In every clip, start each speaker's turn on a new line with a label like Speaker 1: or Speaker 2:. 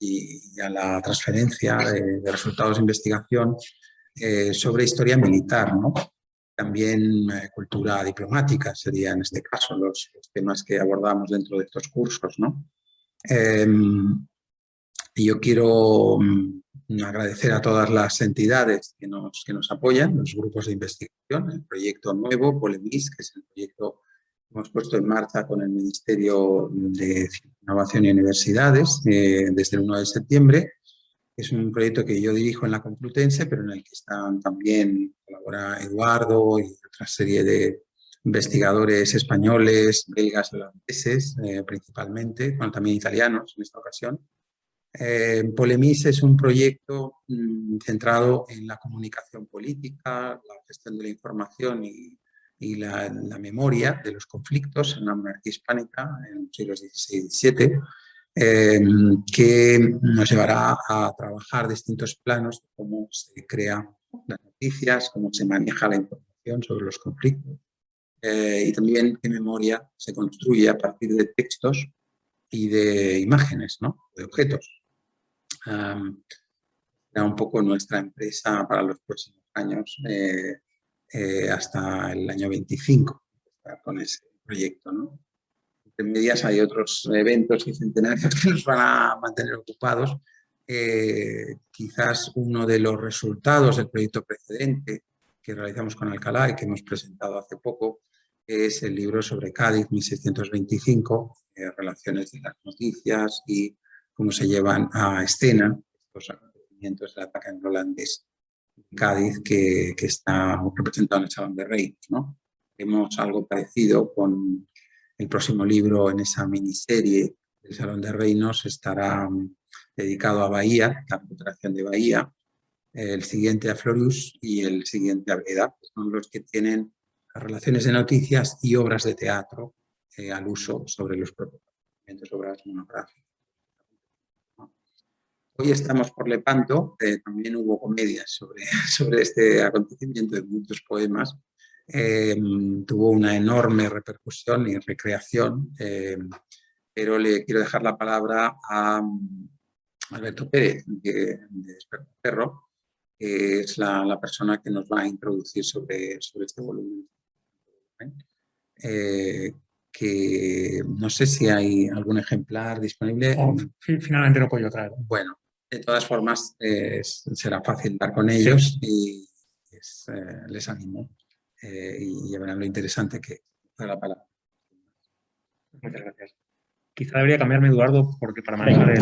Speaker 1: y a la transferencia de resultados de investigación sobre historia militar, ¿no? También cultura diplomática sería en este caso los temas que abordamos dentro de estos cursos, ¿no? Y yo quiero agradecer a todas las entidades que nos apoyan, los grupos de investigación, el proyecto nuevo, Polemis, que es el proyecto que hemos puesto en marcha con el Ministerio de Innovación y Universidades desde el 1 de septiembre. Es un proyecto que yo dirijo en la Complutense, pero en el que están también, colabora Eduardo y otra serie de investigadores españoles, belgas, holandeses principalmente, bueno, también italianos en esta ocasión. Polemis es un proyecto centrado en la comunicación política, la gestión de la información y la memoria de los conflictos en la monarquía hispánica en los siglos XVI y XVII, que nos llevará a trabajar distintos planos de cómo se crean las noticias, cómo se maneja la información sobre los conflictos y también qué memoria se construye a partir de textos y de imágenes, ¿no? De objetos. Era un poco nuestra empresa para los próximos años hasta el año 25 con ese proyecto, ¿no? Entre medias hay otros eventos y centenarios que nos van a mantener ocupados. Quizás uno de los resultados del proyecto precedente que realizamos con Alcalá y que hemos presentado hace poco es el libro sobre Cádiz 1625, relaciones de las noticias y cómo se llevan a escena estos acontecimientos del ataque anglo-holandés en Cádiz que está representado en el Salón de Reyes, ¿no? Vemos algo parecido con el próximo libro en esa miniserie del Salón de Reinos, estará dedicado a Bahía, la recuperación de Bahía, el siguiente a Florus y el siguiente a Breda, que son los que tienen relaciones de noticias y obras de teatro al uso sobre los propios obras monográficas. Hoy estamos por Lepanto, también hubo comedias sobre este acontecimiento de muchos poemas. Tuvo una enorme repercusión y recreación, pero le quiero dejar la palabra a Alberto Pérez, de Experto Perro, que es la persona que nos va a introducir sobre este volumen. Que no sé si hay algún ejemplar disponible.
Speaker 2: Finalmente no puedo traer.
Speaker 1: Bueno, de todas formas será fácil dar con ellos, sí. Y les animo y ya verán lo interesante que es la palabra.
Speaker 2: Muchas gracias. Quizá debería cambiarme, Eduardo, porque para manejar el...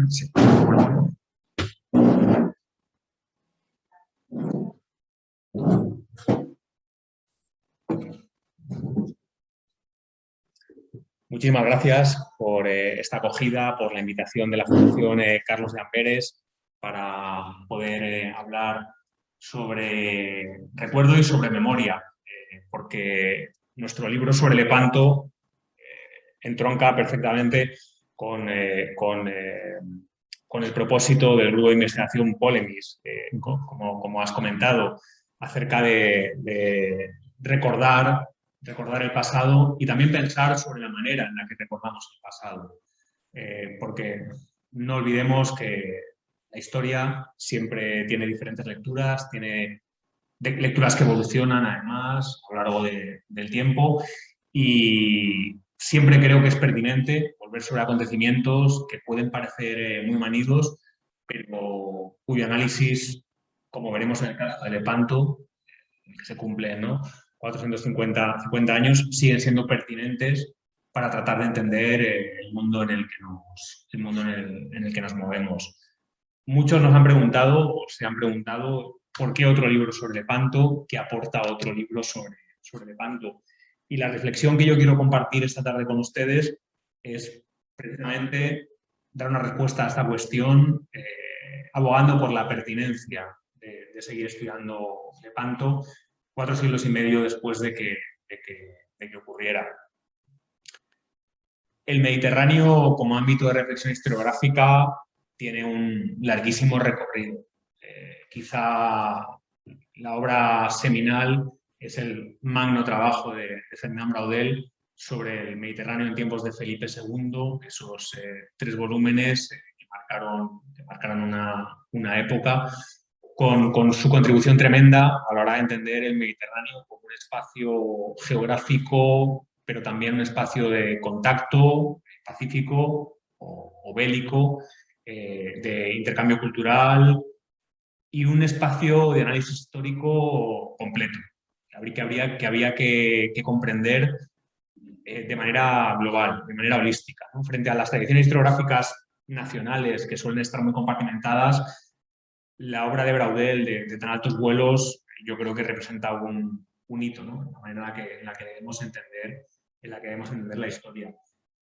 Speaker 1: Sí.
Speaker 2: Muchísimas gracias por esta acogida, por la invitación de la Fundación Carlos de Amberes para poder hablar sobre recuerdo y sobre memoria, porque nuestro libro sobre Lepanto entronca perfectamente con el propósito del grupo de investigación Polemis, como has comentado, acerca de recordar el pasado y también pensar sobre la manera en la que recordamos el pasado. Porque no olvidemos que la historia siempre tiene diferentes lecturas, tiene lecturas que evolucionan además a lo largo del tiempo y siempre creo que es pertinente volver sobre acontecimientos que pueden parecer muy manidos, pero cuyo análisis, como veremos en el caso de Lepanto, que se cumplen, ¿no?, 450 años, siguen siendo pertinentes para tratar de entender el mundo en el que nos movemos. Muchos nos han preguntado, o se han preguntado, ¿por qué otro libro sobre Lepanto? ¿Qué aporta otro libro sobre Lepanto? Y la reflexión que yo quiero compartir esta tarde con ustedes es precisamente dar una respuesta a esta cuestión abogando por la pertinencia de seguir estudiando Lepanto 4 siglos y medio después de que ocurriera. El Mediterráneo, como ámbito de reflexión historiográfica, tiene un larguísimo recorrido. Quizá la obra seminal es el magno trabajo de Fernand Braudel sobre el Mediterráneo en tiempos de Felipe II, esos 3 volúmenes que marcaron una época con su contribución tremenda a la hora de entender el Mediterráneo como un espacio geográfico, pero también un espacio de contacto pacífico o bélico, de intercambio cultural y un espacio de análisis histórico completo, que había que comprender de manera global, de manera holística, ¿no? Frente a las tradiciones historiográficas nacionales que suelen estar muy compartimentadas, la obra de Braudel de tan altos vuelos yo creo que representa un hito, ¿no? La manera en la que debemos entender la historia.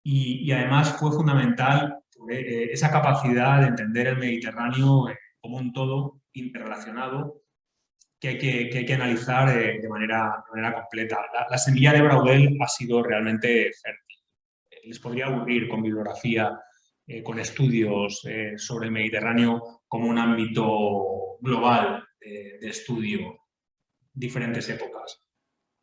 Speaker 2: Y además fue fundamental esa capacidad de entender el Mediterráneo como un todo interrelacionado que hay que analizar de manera completa. La semilla de Braudel ha sido realmente fértil. Les podría aburrir con bibliografía, con estudios sobre el Mediterráneo como un ámbito global de estudio, diferentes épocas.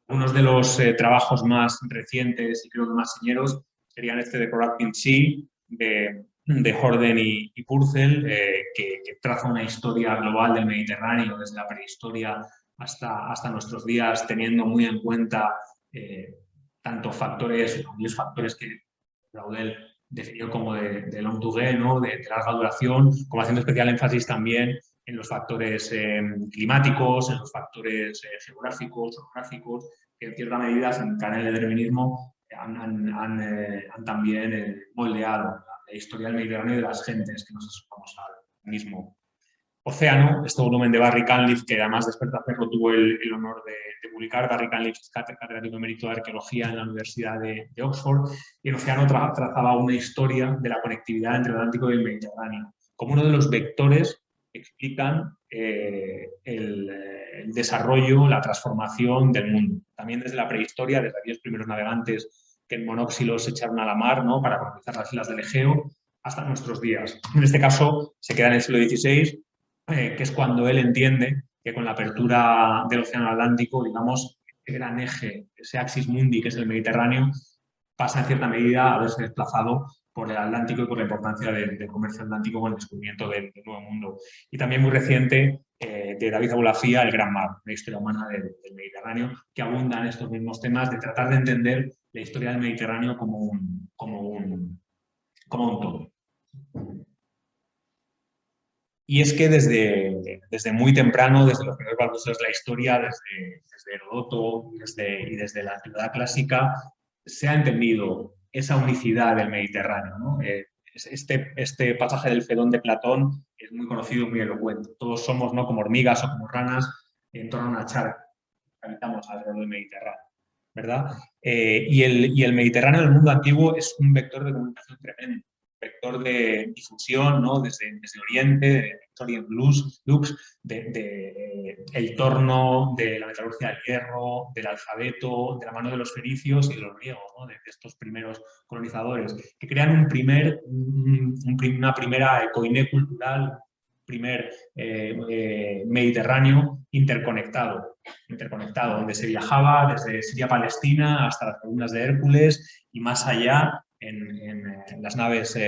Speaker 2: Unos de los trabajos más recientes y creo que más señeros serían este de Corrupting Sea, de Horden y Purcell, que traza una historia global del Mediterráneo desde la prehistoria hasta nuestros días, teniendo muy en cuenta tanto aquellos factores que Braudel definió como de longue durée, ¿no? de larga duración, como haciendo especial énfasis también en los factores climáticos, en los factores geográficos, orográficos, que en cierta medida, sin caer en el determinismo, han también moldeado la historia del Mediterráneo y de las gentes que nos asomamos al mismo océano. Este volumen de Barry Cunliffe, que además después de hacerlo tuvo el honor de publicar. Barry Cunliffe es catedrático emérito de Arqueología en la Universidad de Oxford, y en Océano trazaba una historia de la conectividad entre el Atlántico y el Mediterráneo, como uno de los vectores que explican el desarrollo, la transformación del mundo. También desde la prehistoria, desde aquellos primeros navegantes que en monóxilos se echaron a la mar, ¿no? Para colonizar las islas del Egeo, hasta nuestros días. En este caso, se queda en el siglo XVI, que es cuando él entiende que con la apertura del Océano Atlántico, digamos, ese gran eje, ese axis mundi que es el Mediterráneo, pasa en cierta medida a verse desplazado por el Atlántico y por la importancia del comercio atlántico con el descubrimiento del Nuevo Mundo. Y también muy reciente, de David Abulafía, El Gran Mar, la historia humana del Mediterráneo, que abunda en estos mismos temas de tratar de entender la historia del Mediterráneo como un todo. Y es que desde muy temprano, desde los primeros balbuceos de la historia, desde Heródoto y desde la antigüedad clásica, se ha entendido esa unicidad del Mediterráneo, ¿no? Este pasaje del Fedón de Platón es muy conocido y muy elocuente. Todos somos, ¿no?, como hormigas o como ranas en torno a una charca que habitamos alrededor del Mediterráneo, ¿verdad? Y el Mediterráneo del mundo antiguo es un vector de comunicación tremendo, vector de difusión, ¿no?, desde Oriente, de Orient Lux, el torno de la metalurgia del hierro, del alfabeto, de la mano de los fenicios y de los griegos, ¿no?, de estos primeros colonizadores, que crean una primera coiné cultural, primer Mediterráneo interconectado, donde se viajaba desde Siria-Palestina hasta las columnas de Hércules y más allá en las naves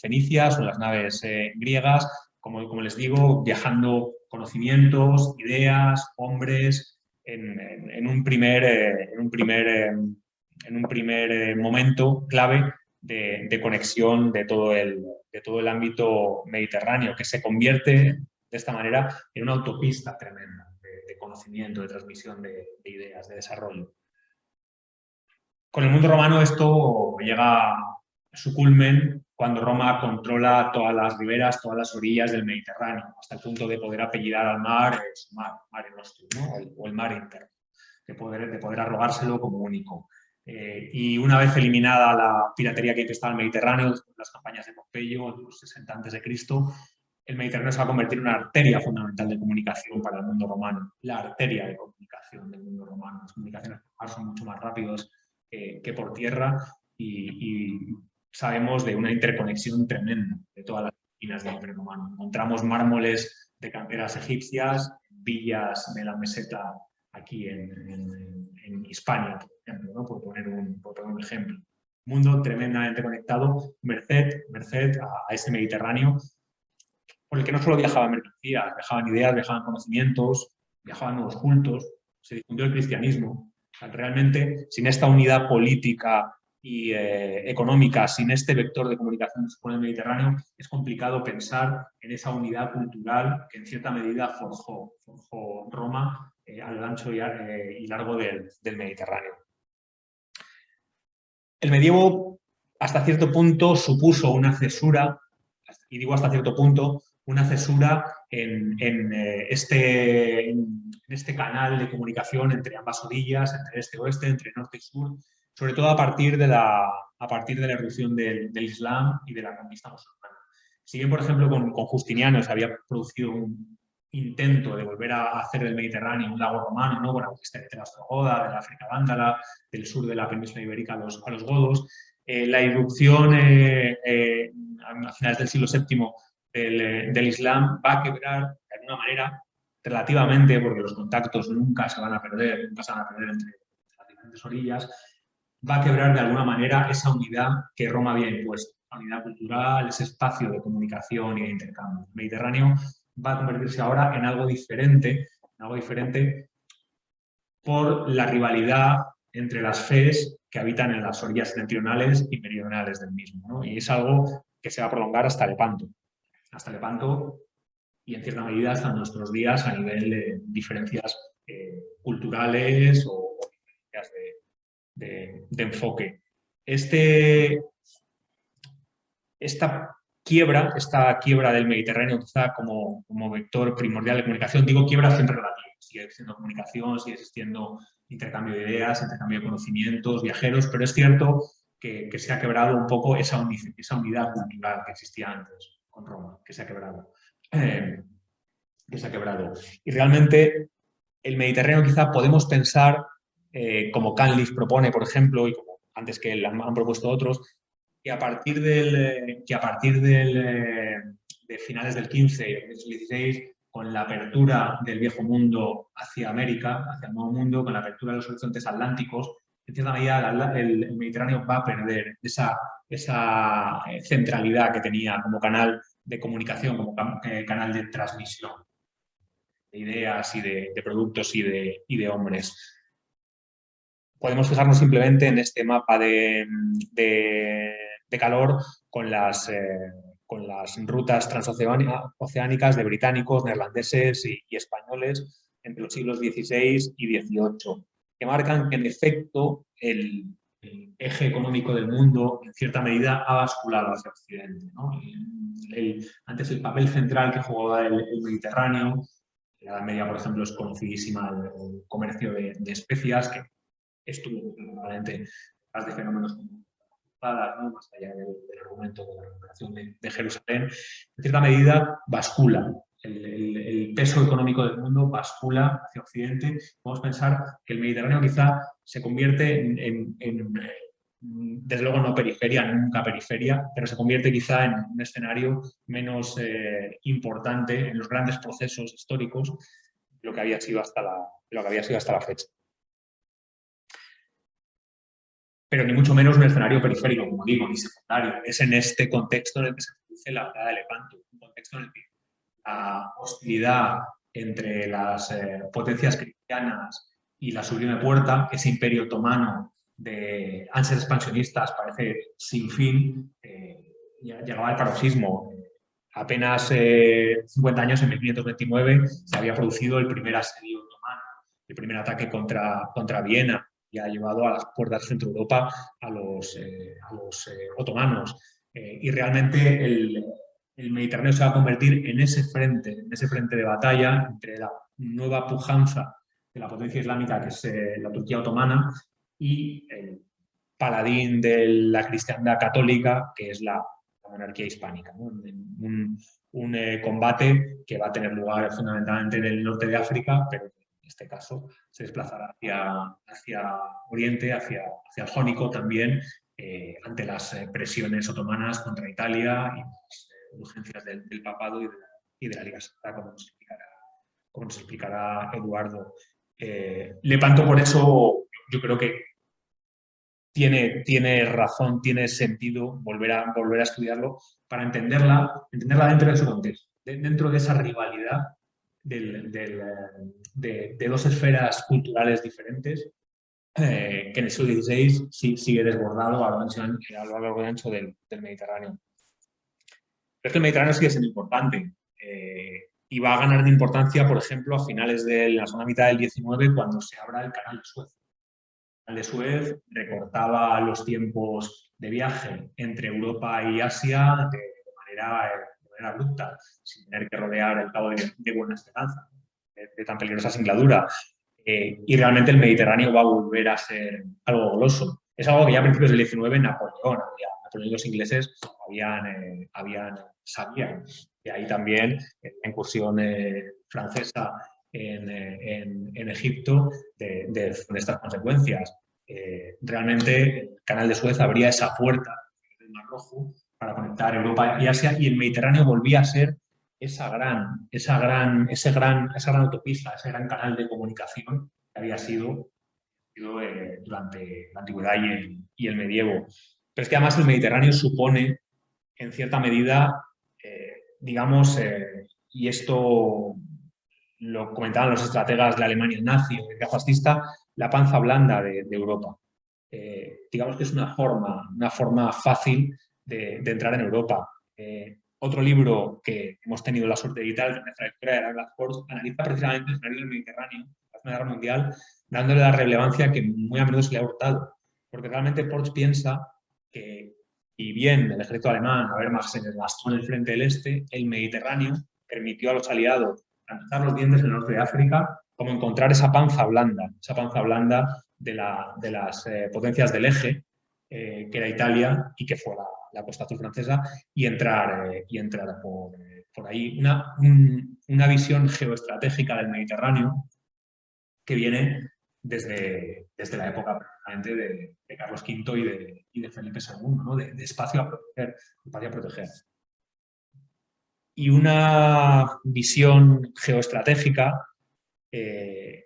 Speaker 2: fenicias o en las naves griegas, como les digo, viajando conocimientos, ideas, hombres, en un primer momento clave de conexión de todo el ámbito mediterráneo, que se convierte de esta manera en una autopista tremenda de conocimiento, de transmisión de ideas, de desarrollo. Con el mundo romano esto llega a su culmen cuando Roma controla todas las riberas, todas las orillas del Mediterráneo, hasta el punto de poder apellidar al mar su Mare Nostrum, ¿no?, o el mar interno, de poder arrogárselo como único. Y una vez eliminada la piratería que estaba en el Mediterráneo, después de las campañas de Pompeyo, en los 60 a.C., el Mediterráneo se va a convertir en una arteria fundamental de comunicación para el mundo romano, la arteria de comunicación del mundo romano. Las comunicaciones por mar son mucho más rápidas que por tierra y sabemos de una interconexión tremenda de todas las esquinas del Imperio Romano. Encontramos mármoles de canteras egipcias, villas de la meseta aquí en Hispania, por ejemplo, ¿no?, por poner un ejemplo. mundo tremendamente conectado, merced a ese Mediterráneo, por el que no solo viajaban mercancías, viajaban ideas, viajaban conocimientos, viajaban nuevos cultos, se difundió el cristianismo. O sea, realmente, sin esta unidad política y económica, sin este vector de comunicación que supone el Mediterráneo, es complicado pensar en esa unidad cultural que en cierta medida forjó Roma a lo ancho y largo del Mediterráneo. El medievo, hasta cierto punto, supuso una cesura, y digo hasta cierto punto, una cesura en este canal de comunicación entre ambas orillas, entre este y oeste, entre norte y sur, sobre todo a partir de la irrupción del Islam y de la conquista musulmana. Si bien, por ejemplo, con Justiniano se había producido un intento de volver a hacer del Mediterráneo un lago romano, ¿no? Con la conquista de la Ostrogoda, de la África vándala, del sur de la península ibérica a los godos. La irrupción a finales del siglo VII del Islam va a quebrar de alguna manera relativamente, porque los contactos nunca se van a perder entre las diferentes orillas, va a quebrar de alguna manera esa unidad que Roma había impuesto, la unidad cultural, ese espacio de comunicación y de intercambio. El Mediterráneo va a convertirse ahora en algo diferente por la rivalidad entre las fes que habitan en las orillas septentrionales y meridionales del mismo, ¿no? Y es algo que se va a prolongar hasta Lepanto y en cierta medida hasta nuestros días a nivel de diferencias culturales o diferencias de enfoque. Esta quiebra del Mediterráneo quizá como vector primordial de comunicación, digo quiebra siempre relativa, sigue existiendo comunicación, sigue existiendo intercambio de ideas, intercambio de conocimientos, viajeros, pero es cierto que se ha quebrado un poco esa unidad cultural que existía antes con Roma, que se ha quebrado. Y realmente el Mediterráneo quizá podemos pensar, como Canlis propone, por ejemplo, y como antes que han propuesto otros, que a partir de finales del 15 y del 16, con la apertura del viejo mundo hacia América, hacia el nuevo mundo, con la apertura de los horizontes atlánticos, en cierta medida el Mediterráneo va a perder esa centralidad que tenía como canal de comunicación, como canal de transmisión de ideas y de productos y de hombres. Podemos fijarnos simplemente en este mapa de calor con las rutas transoceánicas de británicos, neerlandeses y españoles entre los siglos XVI y XVIII, que marcan que en efecto el eje económico del mundo en cierta medida ha basculado hacia Occidente, ¿no? Antes el papel central que jugaba el Mediterráneo, en la Edad Media, por ejemplo, es conocidísima el comercio de especias, que estuvo probablemente detrás de fenómenos como ¿no? Más allá del argumento de la recuperación de Jerusalén, en cierta medida bascula. El peso económico del mundo bascula hacia Occidente. Podemos pensar que el Mediterráneo quizá se convierte desde luego no periferia, nunca periferia, pero se convierte quizá en un escenario menos importante en los grandes procesos históricos de lo que había sido hasta la fecha. Pero ni mucho menos un escenario periférico, como digo, ni secundario. Es en este contexto en el que se produce la batalla de Lepanto, un contexto en el que la hostilidad entre las potencias cristianas y la Sublime Puerta, ese imperio otomano de ansias expansionistas, parece sin fin, llegaba al paroxismo. Apenas 50 años, en 1529, se había producido el primer asedio otomano, el primer ataque contra Viena, y ha llevado a las puertas de Centro Europa a los otomanos. Y realmente el Mediterráneo se va a convertir en ese frente de batalla entre la nueva pujanza de la potencia islámica, que es la Turquía otomana, y el paladín de la cristiandad católica, que es la monarquía hispánica, ¿no? Un combate que va a tener lugar fundamentalmente en el norte de África, pero en este caso se desplazará hacia Oriente, hacia el Jónico también, ante las presiones otomanas contra Italia y las urgencias del papado y de la Liga Santa, como nos explicará Eduardo. Lepanto, por eso, yo creo que tiene razón, tiene sentido volver a estudiarlo para entenderla dentro de su contexto, dentro de esa rivalidad de dos esferas culturales diferentes que en el siglo XVI sigue desbordado a lo largo y ancho del Mediterráneo. Pero es que el Mediterráneo sigue siendo importante y va a ganar de importancia, por ejemplo, a finales de la segunda mitad del XIX, cuando se abra el Canal de Suez. El Canal de Suez recortaba los tiempos de viaje entre Europa y Asia de manera abrupta, sin tener que rodear el Cabo de Buena Esperanza, de tan peligrosa singladura. Y realmente el Mediterráneo va a volver a ser algo goloso. Es algo que ya a principios del XIX Napoleón y los ingleses sabían. Y ahí también la incursión francesa en Egipto de estas consecuencias. Realmente el Canal de Suez abría esa puerta del Mar Rojo para conectar Europa y Asia, y el Mediterráneo volvía a ser esa gran autopista, ese gran canal de comunicación que había sido durante la antigüedad y el medievo. Pero es que además el Mediterráneo supone, en cierta medida, digamos, y esto lo comentaban los estrategas de Alemania nazi o de fascista, la panza blanda de Europa. Digamos que es una forma fácil de entrar en Europa. Otro libro que hemos tenido la suerte de editar, de nuestra lectura de Douglas Ports, analiza precisamente el escenario del Mediterráneo, la Segunda Guerra Mundial, dándole la relevancia que muy a menudo se le ha hurtado. Porque realmente Ports piensa que, y bien el ejército alemán, a ver más se desgastó en el frente del este, el Mediterráneo permitió a los aliados plantar los dientes en el norte de África, como encontrar esa panza blanda de las potencias del eje, que era Italia y que fue la costa azul francesa, y entrar por ahí. Una visión geoestratégica del Mediterráneo que viene desde la época de Carlos V y de Felipe II, ¿no? de espacio a proteger. Y una visión geoestratégica que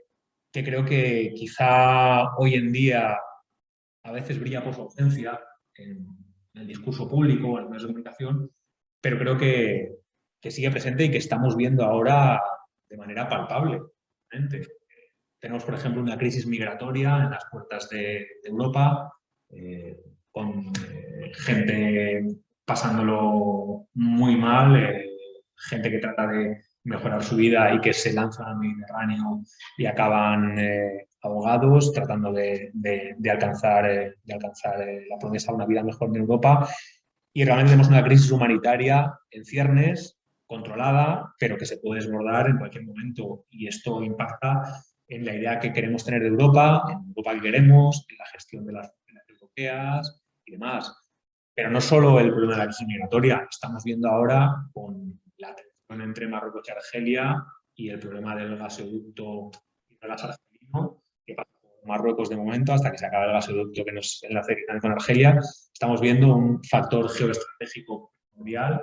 Speaker 2: creo que quizá hoy en día a veces brilla por su ausencia en el discurso público, en los medios de comunicación, pero creo que sigue presente y que estamos viendo ahora de manera palpable. Tenemos, por ejemplo, una crisis migratoria en las puertas de Europa, con gente pasándolo muy mal, gente que trata de mejorar su vida y que se lanzan al Mediterráneo y acaban ahogados, tratando de alcanzar la promesa de una vida mejor en Europa. Y realmente tenemos una crisis humanitaria en ciernes, controlada, pero que se puede desbordar en cualquier momento. Y esto impacta en la idea que queremos tener de Europa, en Europa que queremos, en la gestión de las fronteras europeas y demás. Pero no solo el problema de la crisis migratoria, estamos viendo ahora con la tensión entre Marruecos y Argelia y el problema del gasoducto y el gas argelino, que pasa por Marruecos de momento hasta que se acabe el gasoducto que nos enlace con Argelia. Estamos viendo un factor geoestratégico mundial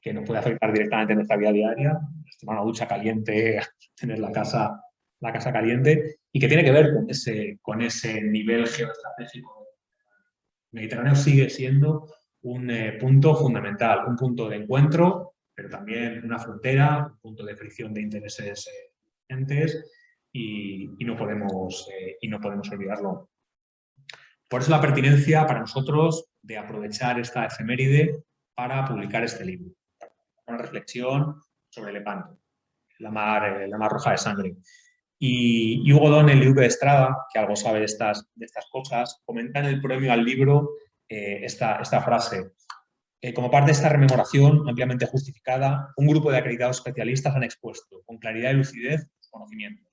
Speaker 2: que nos puede afectar directamente en nuestra vida diaria, tomar una ducha caliente, tener la casa caliente, y que tiene que ver con ese nivel geoestratégico. El Mediterráneo sigue siendo un punto fundamental, un punto de encuentro, pero también una frontera, un punto de fricción de intereses diferentes, y no podemos olvidarlo. Por eso la pertinencia para nosotros de aprovechar esta efeméride para publicar este libro, una reflexión sobre Lepanto, la mar roja de sangre. Y Hugo Donnell y Hugo Estrada, que algo sabe de estas cosas, comenta en el premio al libro esta frase. Como parte de esta rememoración ampliamente justificada, un grupo de acreditados especialistas han expuesto con claridad y lucidez sus conocimientos.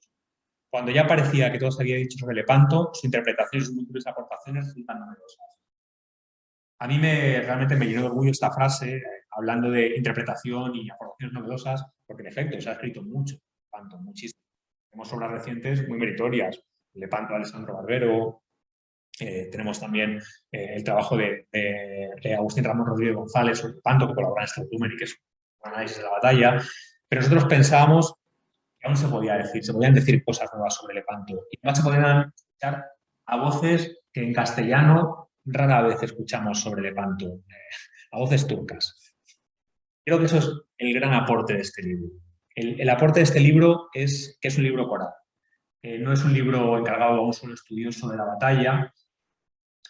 Speaker 2: Cuando ya parecía que todo se había dicho sobre Lepanto, su interpretación y sus múltiples aportaciones resultan novedosas. A mí realmente me llenó de orgullo esta frase, hablando de interpretación y aportaciones novedosas, porque en efecto se ha escrito mucho, Lepanto, muchísimo. Tenemos obras recientes muy meritorias, Lepanto de Alessandro Barbero, tenemos también el trabajo de Agustín Ramón Rodríguez González sobre Lepanto, que colabora en este volumen y que es un análisis de la batalla, pero nosotros pensábamos que aún se podían decir cosas nuevas sobre Lepanto, y además se podían escuchar a voces que en castellano rara vez escuchamos sobre Lepanto, a voces turcas. Creo que eso es el gran aporte de este libro. El aporte de este libro es que es un libro coral. No es un libro encargado a un solo estudioso de la batalla,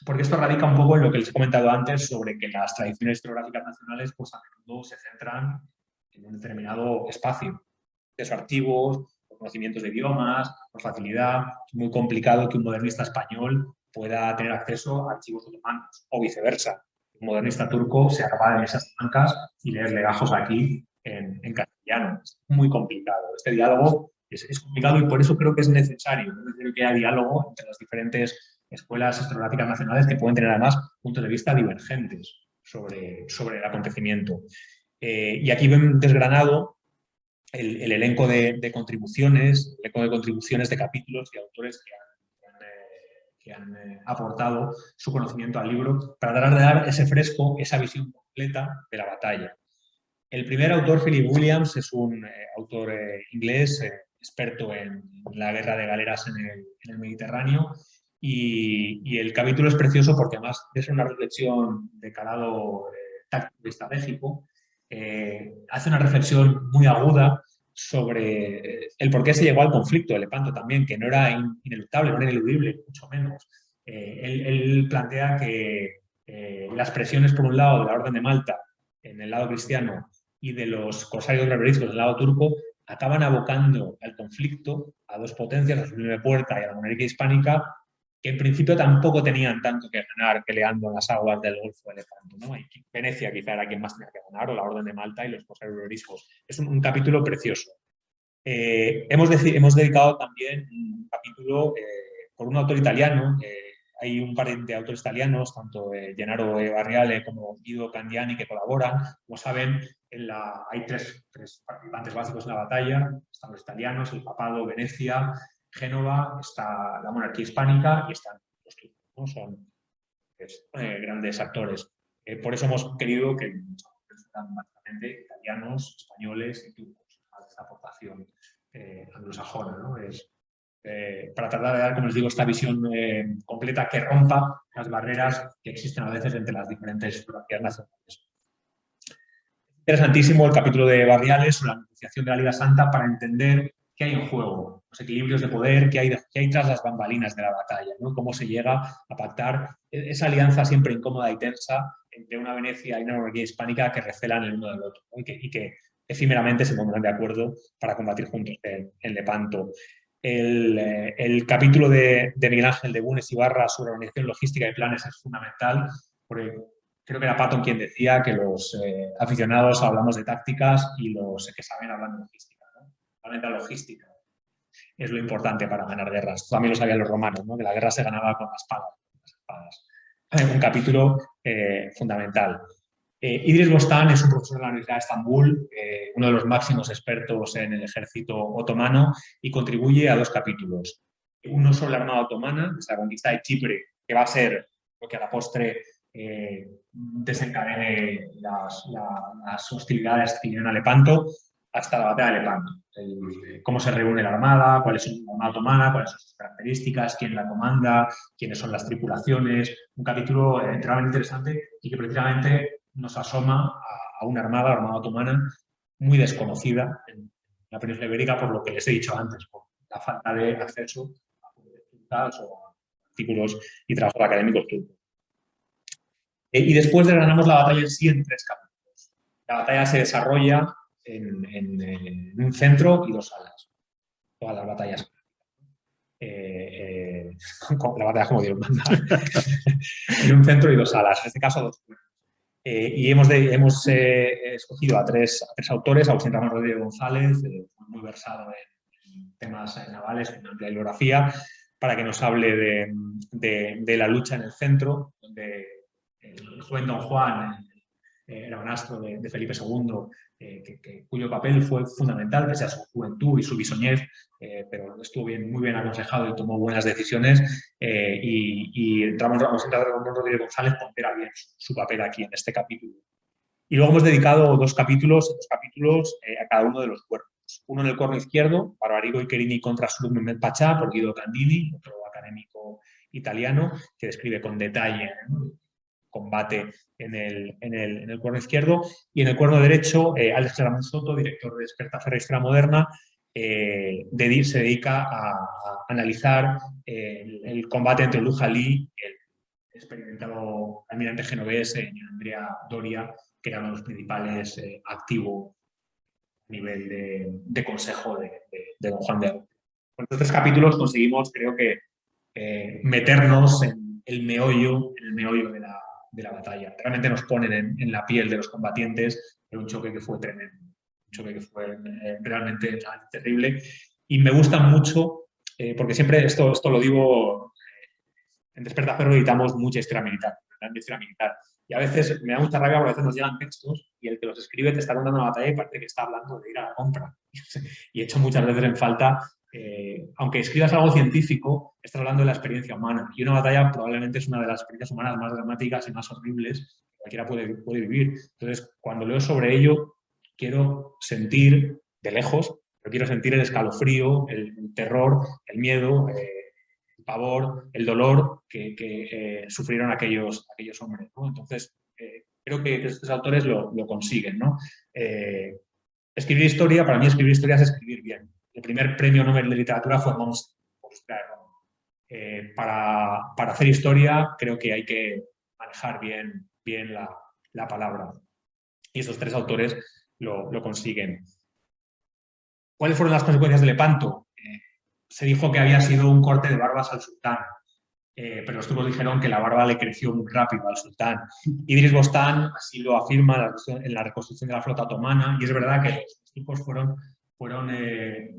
Speaker 2: porque esto radica un poco en lo que les he comentado antes sobre que las tradiciones historiográficas nacionales pues a menudo se centran en un determinado espacio. Acceso a archivos, conocimientos de idiomas, por facilidad. Es muy complicado que un modernista español pueda tener acceso a archivos otomanos o viceversa. Un modernista turco se acaba de mesas blancas y leer legajos aquí en castellano. Es muy complicado. Este diálogo es complicado y por eso creo que es necesario que haya diálogo entre las diferentes escuelas historiográficas nacionales que pueden tener además puntos de vista divergentes sobre el acontecimiento. Y aquí ven desgranado el elenco de contribuciones, el elenco de contribuciones de capítulos y autores que han aportado su conocimiento al libro para tratar de dar ese fresco, esa visión completa de la batalla. El primer autor, Philip Williams, es un autor inglés, experto en la guerra de galeras en el Mediterráneo, y el capítulo es precioso porque además es una reflexión de calado táctico y estratégico. Hace una reflexión muy aguda sobre el por qué se llegó al conflicto de Lepanto también, que no era ineluctable, no era ineludible, mucho menos. Él plantea que las presiones, por un lado, de la Orden de Malta en el lado cristiano y de los corsarios berberiscos del lado turco acaban abocando al conflicto a dos potencias, a su Unión de Puerta y a la monarquía hispánica, que en principio tampoco tenían tanto que ganar peleando en las aguas del Golfo de Lepanto, ¿no? Y Venecia quizá era quien más tenía que ganar, o la Orden de Malta y los corsarios berberiscos. Es un capítulo precioso. Hemos dedicado también un capítulo por un autor italiano. Hay un par de autores italianos, tanto Gennaro Barriale como Guido Candiani, que colaboran. Como saben, hay tres participantes básicos en la batalla. Están los italianos, el papado, Venecia, Génova, está la monarquía hispánica y están los turcos, ¿no? Son grandes actores. Por eso hemos querido que fueran básicamente italianos, españoles y turcos, a esta aportación anglosajona, ¿no? Para tratar de dar, como les digo, esta visión completa que rompa las barreras que existen a veces entre las diferentes fotografías nacionales. Interesantísimo el capítulo de Barriales sobre la negociación de la Liga Santa para entender qué hay en juego, los equilibrios de poder, qué hay tras las bambalinas de la batalla, ¿no? Cómo se llega a pactar esa alianza siempre incómoda y tensa entre una Venecia y una monarquía hispánica que recelan el uno del otro, ¿no? y que efímeramente se pondrán de acuerdo para combatir juntos en Lepanto. El capítulo de Miguel Ángel de Bunes y Barra sobre la organización logística y planes es fundamental, porque creo que era Patton quien decía que los aficionados hablamos de tácticas y los que saben hablan de logística, ¿no? Realmente la logística es lo importante para ganar guerras. También lo sabían los romanos, ¿no? Que la guerra se ganaba con las espadas. Un capítulo fundamental. Idris Bostan es un profesor de la Universidad de Estambul, uno de los máximos expertos en el ejército otomano, y contribuye a dos capítulos. Uno sobre la Armada Otomana, la conquista de Chipre, que va a ser lo que a la postre desencadene las hostilidades que vinieron a Lepanto, hasta la batalla de Lepanto. Cómo se reúne la Armada, cuáles son la Armada Otomana, cuáles son sus características, quién la comanda, quiénes son las tripulaciones. Un capítulo enteramente interesante y que precisamente nos asoma a una armada otomana muy desconocida en la península ibérica, por lo que les he dicho antes, por la falta de acceso a publicaciones o artículos y trabajos académicos turcos. Y después desgranamos la batalla en sí en tres capítulos. La batalla se desarrolla en un centro y dos salas. Todas las batallas. La batalla como Dios manda. En un centro y dos salas. En este caso, dos cuerpos. Y hemos escogido a tres autores: Agustín Ramón Rodríguez González, muy versado en temas navales, con amplia bibliografía, para que nos hable de la lucha en el centro, donde el joven Don Juan, el hermanastro de Felipe II, cuyo papel fue fundamental, pese a su juventud y su bisoñez, pero estuvo muy bien aconsejado y tomó buenas decisiones, y Ramón Rodríguez González pondera bien su papel aquí en este capítulo. Y luego hemos dedicado dos capítulos a cada uno de los cuerpos. Uno en el corno izquierdo, Barbarigo y Querini contra Suluk Mehmed Pachá, por Guido Candini, otro académico italiano, que describe con detalle, ¿no?, combate en el cuerno izquierdo. Y en el cuerno derecho, Alex Claramunt Soto, director de Desperta Ferro Historia Moderna, se dedica a analizar el combate entre Luja Lee y el experimentado almirante genovés Andrea Doria, que era uno de los principales activos a nivel de consejo de don Juan de Austria. Con estos 3 capítulos conseguimos, creo que, meternos en el meollo de la batalla. Realmente nos ponen en la piel de los combatientes en un choque que fue tremendo, un choque que fue realmente terrible. Y me gusta mucho, porque siempre esto lo digo, en Desperta Ferro editamos mucha historia militar, y a veces me da mucha rabia porque a veces nos llegan textos y el que los escribe te está contando una batalla y parece que está hablando de ir a la compra. Y he hecho muchas veces en falta, aunque escribas algo científico, estás hablando de la experiencia humana. Y una batalla probablemente es una de las experiencias humanas más dramáticas y más horribles que cualquiera puede vivir. Entonces, cuando leo sobre ello, quiero sentir de lejos, pero quiero sentir el escalofrío, el terror, el miedo, el pavor, el dolor que sufrieron aquellos hombres, ¿no? Entonces, creo que estos autores lo consiguen, ¿no? Escribir historia, para mí escribir historia es escribir bien. El primer premio Nobel de Literatura fue Monster. Para hacer historia creo que hay que manejar bien la palabra. Y esos 3 autores lo consiguen. ¿Cuáles fueron las consecuencias de Lepanto? Se dijo que había sido un corte de barbas al sultán, pero los turcos dijeron que la barba le creció muy rápido al sultán. Idris Bostán así lo afirma en la reconstrucción de la flota otomana, y es verdad que los turcos fueron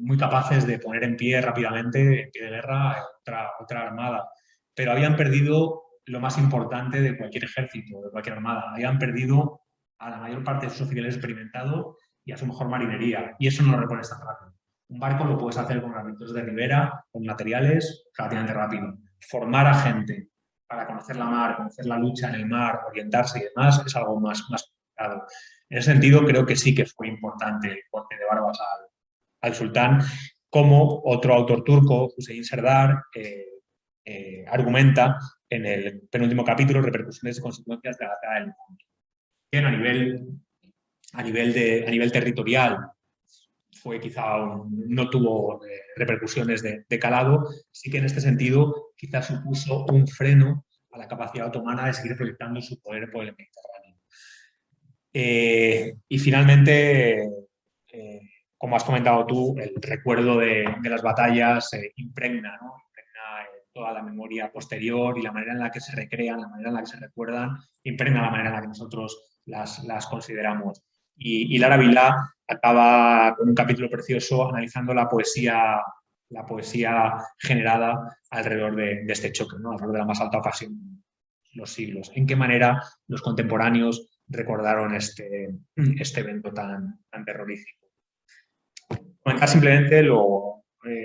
Speaker 2: muy capaces de poner en pie rápidamente, en pie de guerra, otra armada, pero habían perdido lo más importante de cualquier ejército, de cualquier armada. Habían perdido a la mayor parte de sus oficiales experimentados y a su mejor marinería, y eso no lo repone tan rápido. Un barco lo puedes hacer con herramientas de ribera, con materiales relativamente rápido. Formar a gente para conocer la mar, conocer la lucha en el mar, orientarse y demás, es algo más complicado. En ese sentido, creo que sí que fue importante el corte de barbas al sultán, como otro autor turco, Hüseyin Serdar, argumenta en el penúltimo capítulo, Repercusiones y consecuencias de la batalla del Lepanto. Bien, a nivel territorial, fue no tuvo repercusiones de calado, sí que en este sentido quizás supuso un freno a la capacidad otomana de seguir proyectando su poder por el Mediterráneo. Y finalmente, como has comentado tú, el recuerdo de las batallas impregna toda la memoria posterior, y la manera en la que se recrean, la manera en la que se recuerdan, impregna la manera en la que nosotros las consideramos. Y Lara Vilá acaba con un capítulo precioso analizando la poesía generada alrededor de este choque, ¿no?, alrededor de la más alta ocasión de los siglos. En qué manera los contemporáneos recordaron este evento tan terrorífico. Comentar simplemente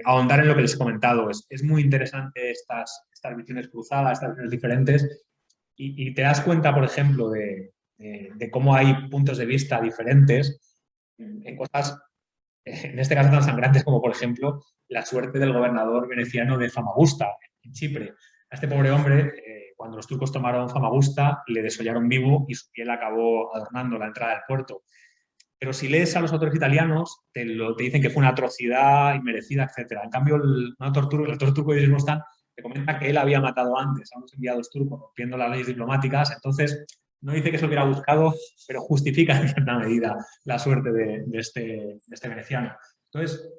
Speaker 2: ahondar en lo que les he comentado. Es muy interesante estas visiones cruzadas, estas visiones diferentes, y te das cuenta, por ejemplo, de cómo hay puntos de vista diferentes en cosas, en este caso tan sangrantes como, por ejemplo, la suerte del gobernador veneciano de Famagusta, en Chipre. A este pobre hombre, cuando los turcos tomaron Famagusta, le desollaron vivo y su piel acabó adornando la entrada del puerto. Pero si lees a los autores italianos, te dicen que fue una atrocidad inmerecida, etc. En cambio, el autor turco de Idris Bostán te comenta que él había matado antes a unos enviados turcos rompiendo las leyes diplomáticas. Entonces, no dice que se lo hubiera buscado, pero justifica en cierta medida la suerte de este veneciano. Entonces,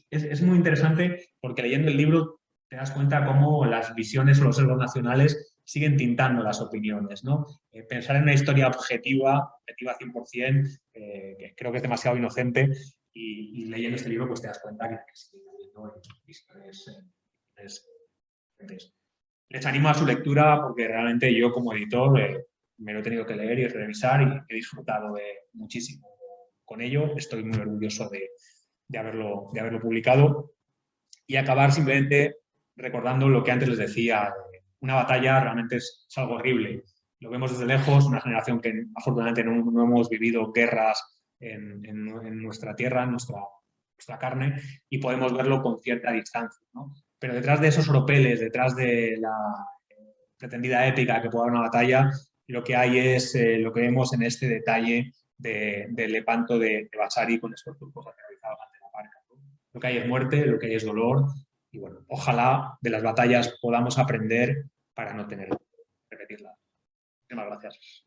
Speaker 2: es muy interesante porque leyendo el libro te das cuenta cómo las visiones o los sesgos nacionales siguen tintando las opiniones, ¿no? Pensar en una historia objetiva 100%, que creo que es demasiado inocente, y leyendo este libro pues te das cuenta que sigue habiendo visiones diferentes. Les animo a su lectura porque realmente yo como editor me lo he tenido que leer y revisar, y he disfrutado muchísimo con ello. Estoy muy orgulloso de haberlo publicado. Y acabar simplemente recordando lo que antes les decía. Una batalla realmente es algo horrible. Lo vemos desde lejos, una generación que afortunadamente no hemos vivido guerras en nuestra tierra, en nuestra carne, y podemos verlo con cierta distancia, ¿no? pero detrás de esos oropeles, detrás de la pretendida épica que pueda dar una batalla, lo que hay es lo que vemos en este detalle del Lepanto de Vasari con estos turcos aterrorizados ante la barca, ¿no? Lo que hay es muerte, lo que hay es dolor, y bueno, ojalá de las batallas podamos aprender para no tener que repetirlas. Muchas gracias.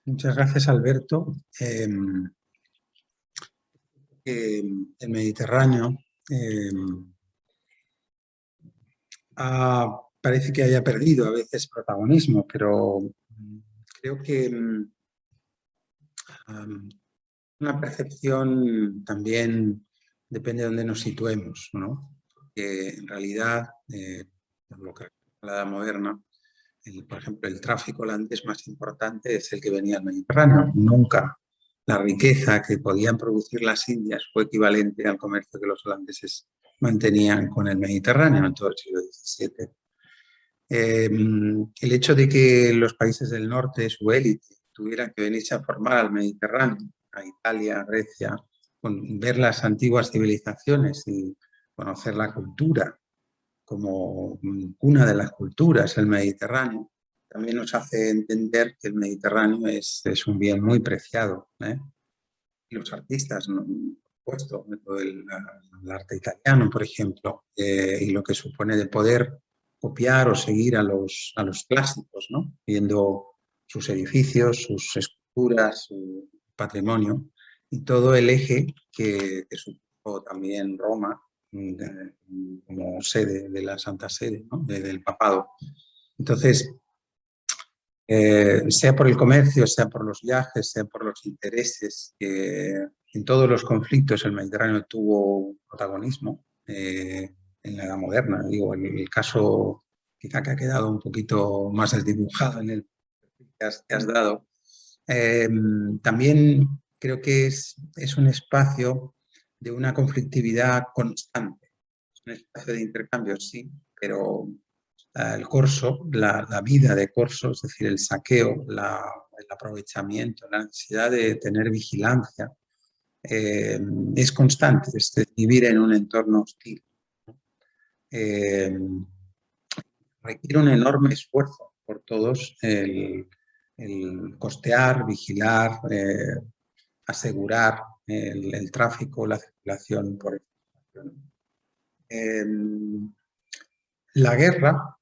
Speaker 1: Muchas gracias, Alberto. El Mediterráneo parece que haya perdido a veces protagonismo, pero creo que una percepción también depende de dónde nos situemos, ¿no? Porque en realidad, por lo que la edad moderna, por ejemplo, el tráfico holandés más importante es el que venía al Mediterráneo. Nunca la riqueza que podían producir las Indias fue equivalente al comercio que los holandeses mantenían con el Mediterráneo en todo el siglo XVII. El hecho de que los países del norte, su élite, tuvieran que venirse a formar al Mediterráneo, a Italia, a Grecia, ver las antiguas civilizaciones y conocer la cultura como una de las culturas, el Mediterráneo, también nos hace entender que el Mediterráneo es un bien muy preciado, ¿eh? Y los artistas, ¿no? Por supuesto, el arte italiano, por ejemplo, y lo que supone de poder copiar o seguir a los clásicos, ¿no? Viendo sus edificios, sus esculturas, su patrimonio y todo el eje que supuso también Roma como sede de la Santa Sede, ¿no? Del papado. Entonces, sea por el comercio, sea por los viajes, sea por los intereses, en todos los conflictos el Mediterráneo tuvo protagonismo en la Edad Moderna. Digo, el caso quizá que ha quedado un poquito más desdibujado en el que has dado. También creo que es un espacio de una conflictividad constante. Es un espacio de intercambio, sí, pero el corso, la vida de corso, es decir, el saqueo, el aprovechamiento, la necesidad de tener vigilancia, es constante, es vivir en un entorno hostil. Requiere un enorme esfuerzo por todos el costear, vigilar, asegurar el tráfico, la circulación por el La guerra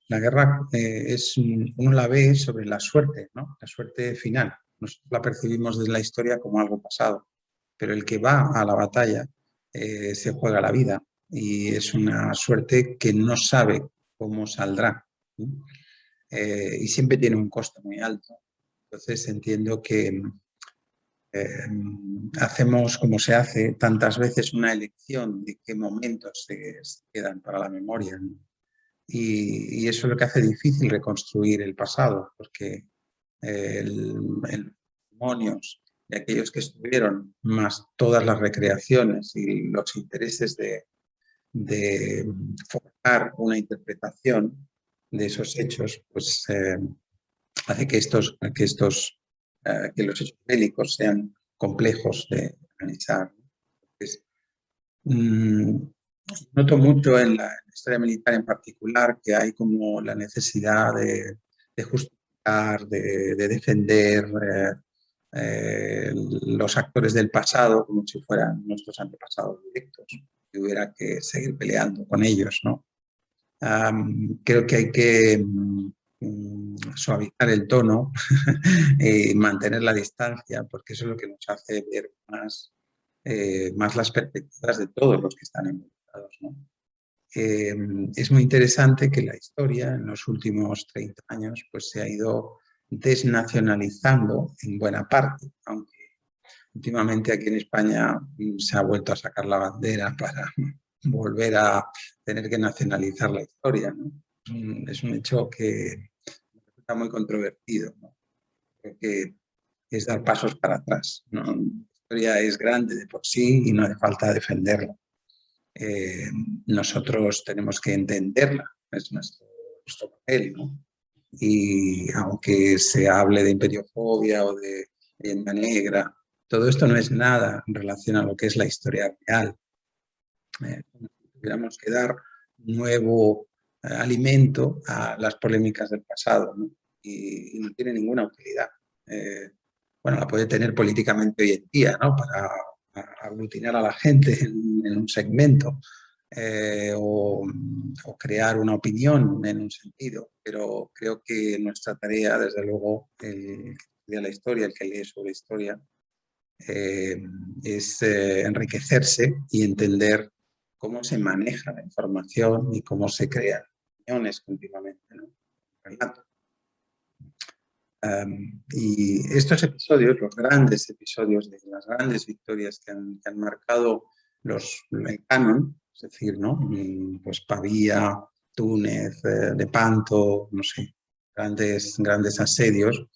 Speaker 1: uno la ve sobre la suerte, ¿no? La suerte final. Nosotros la percibimos desde la historia como algo pasado, pero el que va a la batalla se juega la vida y es una suerte que no sabe cómo saldrá, ¿no? Y siempre tiene un coste muy alto. Entonces entiendo que hacemos, como se hace tantas veces, una elección de qué momentos se quedan para la memoria, ¿no? Y eso es lo que hace difícil reconstruir el pasado, porque los testimonios de aquellos que estuvieron, más todas las recreaciones y los intereses de forjar una interpretación de esos hechos, pues hace que los hechos bélicos sean complejos de analizar. Entonces, noto mucho en la historia militar en particular que hay como la necesidad de justificar, de defender los actores del pasado como si fueran nuestros antepasados directos, que hubiera que seguir peleando con ellos, ¿no? Creo que hay que suavizar el tono y mantener la distancia, porque eso es lo que nos hace ver más las perspectivas de todos los que están involucrados, ¿no? Es muy interesante que la historia en los últimos 30 años pues, se ha ido desnacionalizando en buena parte, aunque últimamente aquí en España se ha vuelto a sacar la bandera para volver a tener que nacionalizar la historia, ¿no? Es un hecho que está muy controvertido, ¿no? Creo que es dar pasos para atrás, ¿no? La historia es grande de por sí y no hace falta defenderla. Nosotros tenemos que entenderla, es nuestro papel, ¿no? Y aunque se hable de imperiofobia o de leyenda negra, todo esto no es nada en relación a lo que es la historia real. Tuviéramos que dar nuevo alimento a las polémicas del pasado, ¿no? Y no tiene ninguna utilidad. Bueno, la puede tener políticamente hoy en día, ¿no? Para aglutinar a la gente en un segmento o crear una opinión en un sentido, pero creo que nuestra tarea, desde luego, el que estudia la historia, el que lee sobre historia, es enriquecerse y entender cómo se maneja la información y cómo se crean opiniones continuamente, ¿no? Relato. Y estos episodios, los grandes episodios de las grandes victorias que han marcado el canon, es decir, ¿no? Pues Pavía, Túnez, Lepanto, no sé, grandes asedios,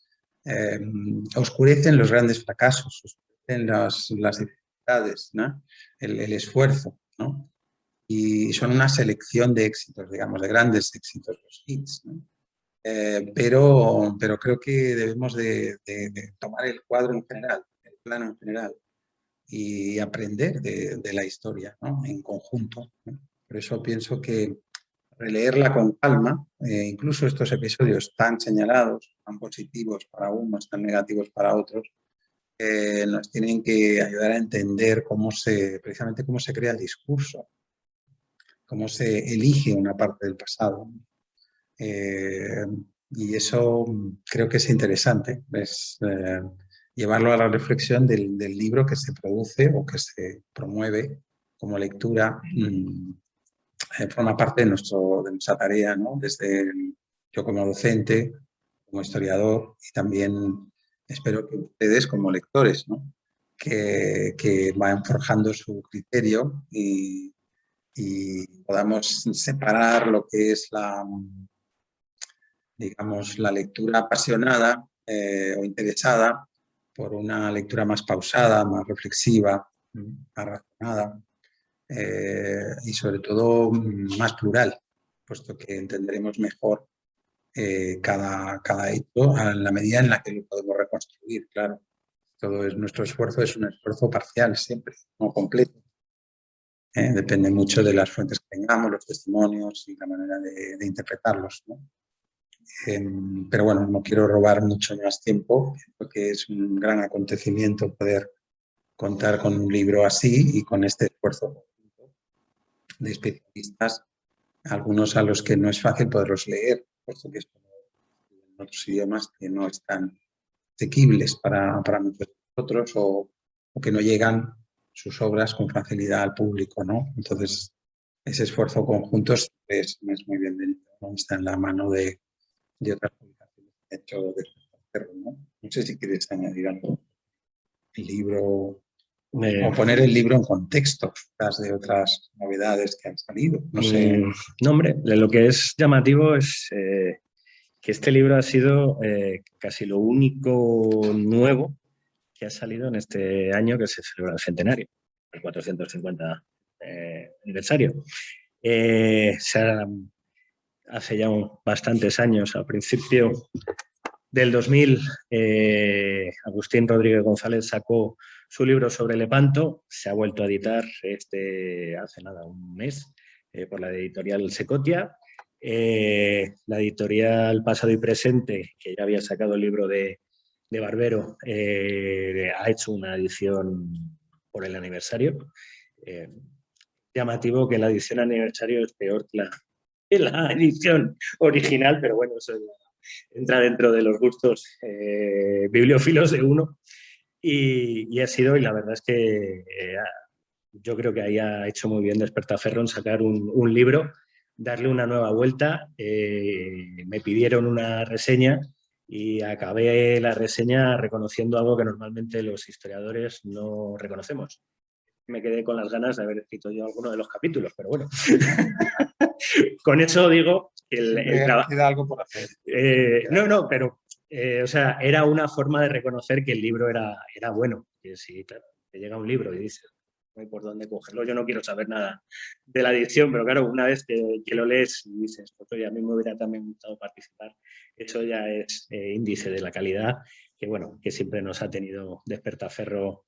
Speaker 1: oscurecen los grandes fracasos, oscurecen las dificultades, ¿no? El esfuerzo, ¿no? Y son una selección de éxitos, digamos, de grandes éxitos, los hits, ¿no? Pero creo que debemos de tomar el cuadro en general, el plano en general, y aprender de la historia, ¿no? En conjunto, ¿no? Por eso pienso que releerla con calma, incluso estos episodios tan señalados, tan positivos para unos, tan negativos para otros, nos tienen que ayudar a entender precisamente cómo se crea el discurso, cómo se elige una parte del pasado. Y eso creo que es interesante, es llevarlo a la reflexión del libro que se produce o que se promueve como lectura. Forma parte de nuestra tarea, ¿no? Yo como docente, como historiador y también espero que ustedes como lectores, ¿no? que vayan forjando su criterio y podamos separar lo que es digamos, la lectura apasionada o interesada por una lectura más pausada, más reflexiva, más razonada y sobre todo más plural, puesto que entenderemos mejor cada hecho en la medida en la que lo podemos reconstruir, claro. Nuestro esfuerzo es un esfuerzo parcial siempre, no completo. Depende mucho de las fuentes que tengamos, los testimonios y la manera de interpretarlos, ¿no? Pero bueno, no quiero robar mucho más tiempo, porque es un gran acontecimiento poder contar con un libro así y con este esfuerzo de especialistas, algunos a los que no es fácil poderlos leer, puesto que son en otros idiomas que no están asequibles para muchos de nosotros o que no llegan sus obras con facilidad al público, ¿no? Entonces, ese esfuerzo conjunto es muy bienvenido, ¿no? Está en la mano de otras publicaciones que he hecho de hacerlo, ¿no? No sé si quieres añadir algo. El libro, o poner el libro en contexto de otras novedades que han salido. No sé.
Speaker 3: No, hombre, lo que es llamativo es que este libro ha sido casi lo único nuevo que ha salido en este año que se celebra el centenario, el 450 aniversario. Hace ya bastantes años, al principio del 2000, Agustín Rodríguez González sacó su libro sobre Lepanto, se ha vuelto a editar hace nada, un mes, por la editorial Secotia. La editorial Pasado y Presente, que ya había sacado el libro de Barbero, ha hecho una edición por el aniversario. Llamativo que la edición aniversario es peor que la edición original, pero bueno, eso entra dentro de los gustos bibliófilos de uno. Y ha sido, y la verdad es que yo creo que ahí ha hecho muy bien Despertaferro en sacar un libro, darle una nueva vuelta. Me pidieron una reseña y acabé la reseña reconociendo algo que normalmente los historiadores no reconocemos. Me quedé con las ganas de haber escrito yo alguno de los capítulos, pero bueno. Con eso digo que el trabajo...
Speaker 1: Queda algo por hacer.
Speaker 3: No, pero o sea, era una forma de reconocer que el libro era bueno. Que si claro, te llega un libro y dices, no hay por dónde cogerlo. Yo no quiero saber nada de la edición, pero claro, una vez que lo lees y dices, pues oye, a mí me hubiera también gustado participar, eso ya es índice de la calidad que, bueno, que siempre nos ha tenido Despertaferro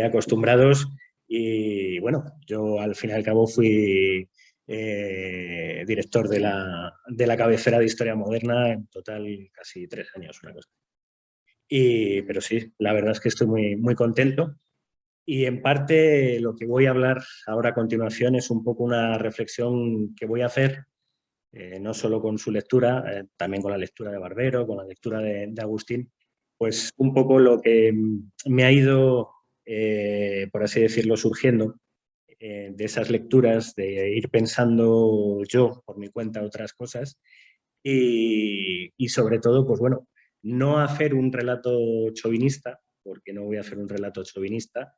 Speaker 3: acostumbrados. Y bueno, yo al fin y al cabo fui director de la cabecera de Historia Moderna, en total casi 3 años, una cosa. Pero sí, la verdad es que estoy muy, muy contento. Y en parte lo que voy a hablar ahora a continuación es un poco una reflexión que voy a hacer, no solo con su lectura, también con la lectura de Barbero, con la lectura de Agustín, pues un poco lo que me ha ido, por así decirlo, surgiendo de esas lecturas, de ir pensando yo por mi cuenta otras cosas y sobre todo, pues bueno, no hacer un relato chauvinista, porque no voy a hacer un relato chauvinista,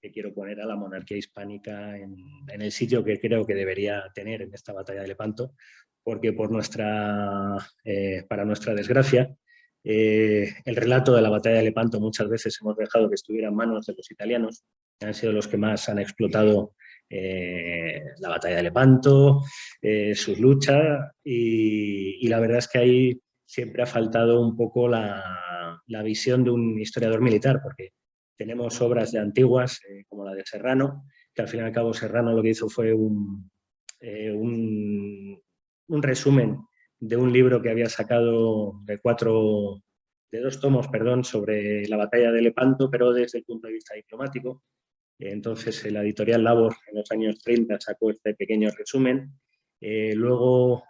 Speaker 3: que quiero poner a la monarquía hispánica en el sitio que creo que debería tener en esta batalla de Lepanto, porque para nuestra desgracia, el relato de la batalla de Lepanto muchas veces hemos dejado que estuviera en manos de los italianos, que han sido los que más han explotado la batalla de Lepanto, sus luchas, y la verdad es que ahí siempre ha faltado un poco la visión de un historiador militar, porque tenemos obras de antiguas, como la de Serrano, que al fin y al cabo Serrano lo que hizo fue un resumen de un libro que había sacado de 2 tomos, perdón, sobre la batalla de Lepanto, pero desde el punto de vista diplomático. Entonces, la editorial Labor en los años 30 sacó este pequeño resumen. Luego,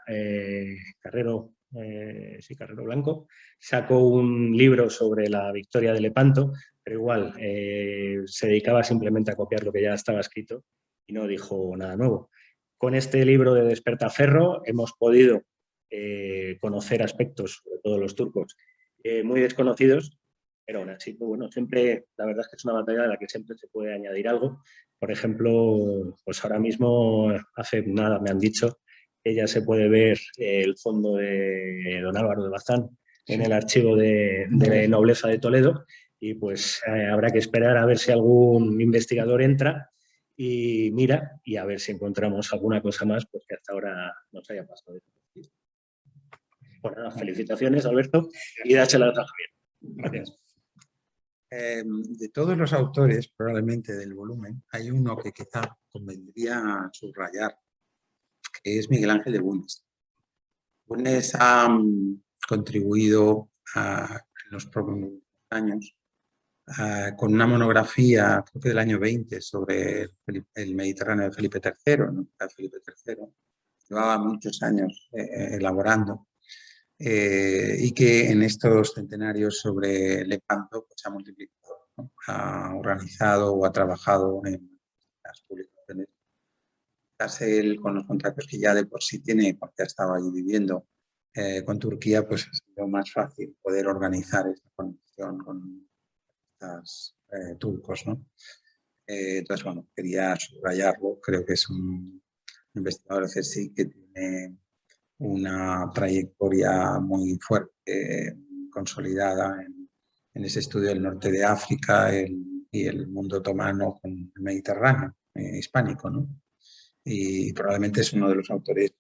Speaker 3: Carrero Blanco sacó un libro sobre la victoria de Lepanto, pero igual se dedicaba simplemente a copiar lo que ya estaba escrito y no dijo nada nuevo. Con este libro de Despertaferro hemos podido conocer aspectos, sobre todo los turcos, muy desconocidos, pero aún así, pues bueno, siempre, la verdad es que es una batalla de la que siempre se puede añadir algo. Por ejemplo, pues ahora mismo, hace nada me han dicho que ya se puede ver el fondo de don Álvaro de Bazán en el archivo de Nobleza de Toledo, y pues habrá que esperar a ver si algún investigador entra y mira, y a ver si encontramos alguna cosa más pues, que hasta ahora nos haya pasado. Bueno, nada, felicitaciones, Alberto, y dáselas a Javier. Gracias.
Speaker 1: De todos los autores, probablemente del volumen, hay uno que quizá convendría subrayar, que es Miguel Ángel de Bulnes. Bulnes ha contribuido en los próximos años con una monografía, creo que del año 20, sobre el Mediterráneo de Felipe III, ¿no? Felipe III. Llevaba muchos años elaborando. Y que en estos centenarios sobre Lepanto pues, ha multiplicado, ¿no? Ha organizado o ha trabajado en las publicaciones. Quizás él, con los contratos que ya de por sí tiene, porque ha estado allí viviendo con Turquía, pues ha sido más fácil poder organizar esta conexión con los turcos, ¿no? Entonces, bueno, quería subrayarlo. Creo que es un investigador de CSIC que tiene una trayectoria muy fuerte, consolidada en ese estudio del norte de África y el mundo otomano con el Mediterráneo hispánico, ¿no? Y probablemente es uno de los autores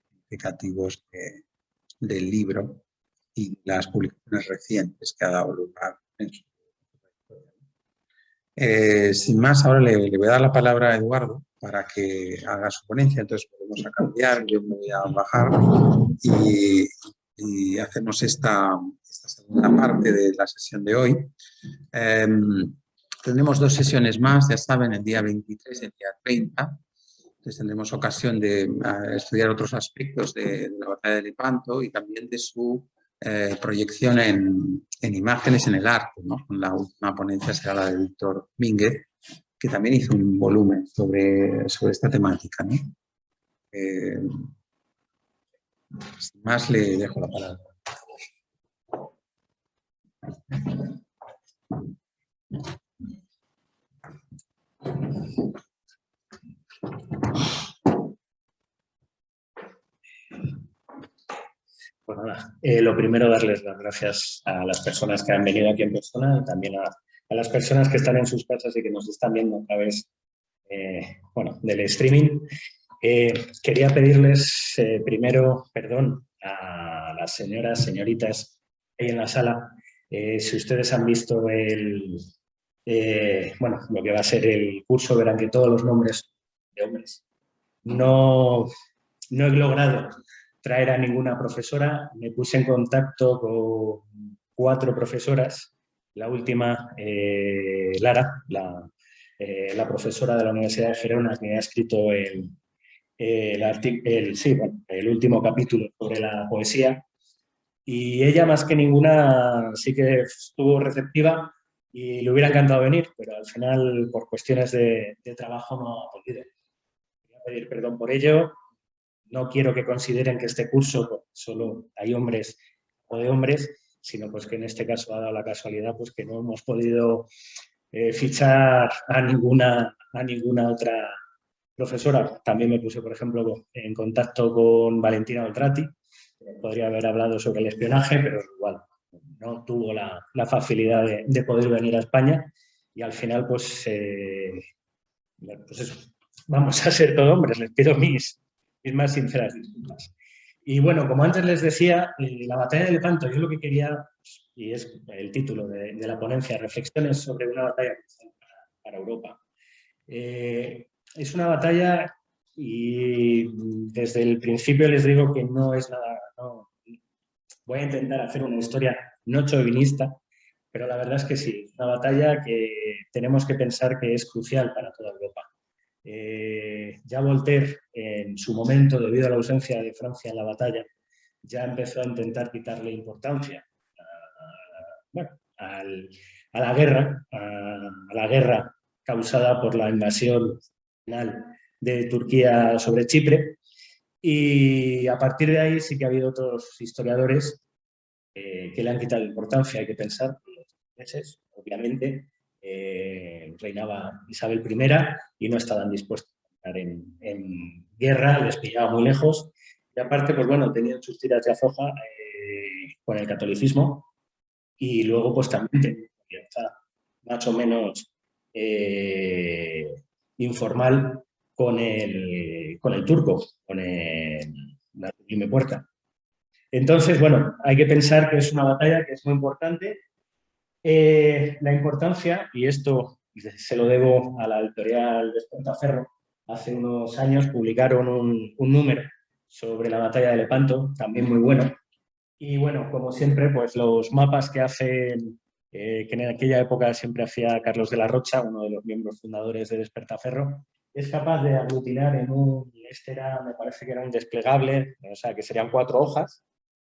Speaker 1: significativos del libro y las publicaciones recientes que ha dado lugar en su trayectoria. Sin más, ahora le voy a dar la palabra a Eduardo para que haga su ponencia, entonces podemos cambiar, yo me voy a bajar y hacemos esta segunda parte de la sesión de hoy. Tendremos 2 sesiones más, ya saben, el día 23 y el día 30. Entonces tendremos ocasión de estudiar otros aspectos de la batalla de Lepanto y también de su proyección en imágenes en el arte, ¿no? La última ponencia será la de Víctor Mínguez, que también hizo un volumen sobre esta temática, ¿no? Sin más, le dejo la palabra.
Speaker 3: Pues nada, lo primero darles las gracias a las personas que han venido aquí en persona y también a las personas que están en sus casas y que nos están viendo a través bueno, del streaming. Quería pedirles primero perdón a las señoras, señoritas ahí en la sala, si ustedes han visto bueno, lo que va a ser el curso, verán que todos los nombres de hombres. No he logrado traer a ninguna profesora, me puse en contacto con 4 profesoras, la última, Lara, la profesora de la Universidad de Gerona, que ha escrito el último capítulo sobre la poesía, y ella más que ninguna sí que estuvo receptiva y le hubiera encantado venir, pero al final por cuestiones de trabajo no ha podido. Voy a pedir perdón por ello. No quiero que consideren que este curso solo hay hombres o de hombres, sino pues que en este caso ha dado la casualidad pues que no hemos podido fichar a ninguna otra profesora. También me puse, por ejemplo, en contacto con Valentina Oltrati, podría haber hablado sobre el espionaje, pero igual no tuvo la facilidad de poder venir a España y al final pues eso, vamos a ser todos hombres, les pido mis más sinceras disculpas. Y bueno, como antes les decía, la batalla de Lepanto, yo lo que quería, y es el título de la ponencia, reflexiones sobre una batalla para Europa. Es una batalla y desde el principio les digo que no es nada, no, voy a intentar hacer una historia no chauvinista, pero la verdad es que sí, es una batalla que tenemos que pensar que es crucial para toda Europa. Ya Voltaire, en su momento, debido a la ausencia de Francia en la batalla, ya empezó a intentar quitarle importancia a la guerra causada por la invasión final de Turquía sobre Chipre. Y a partir de ahí sí que ha habido otros historiadores que le han quitado importancia. Hay que pensar que los ingleses, obviamente, reinaba Isabel I y no estaban dispuestos a estar en guerra, les pillaba muy lejos. Y aparte, pues bueno, tenían sus tiras de afloja con el catolicismo y luego pues también tenían más o menos informal con el turco, con la Dime Puerta. Entonces, bueno, hay que pensar que es una batalla que es muy importante. La importancia, y esto se lo debo a la editorial Despertaferro, hace unos años publicaron un número sobre la batalla de Lepanto, también muy bueno. Y bueno, como siempre, pues los mapas que hacen, que en aquella época siempre hacía Carlos de la Rocha, uno de los miembros fundadores de Despertaferro, es capaz de aglutinar en me parece que era un desplegable, o sea, que serían 4 hojas,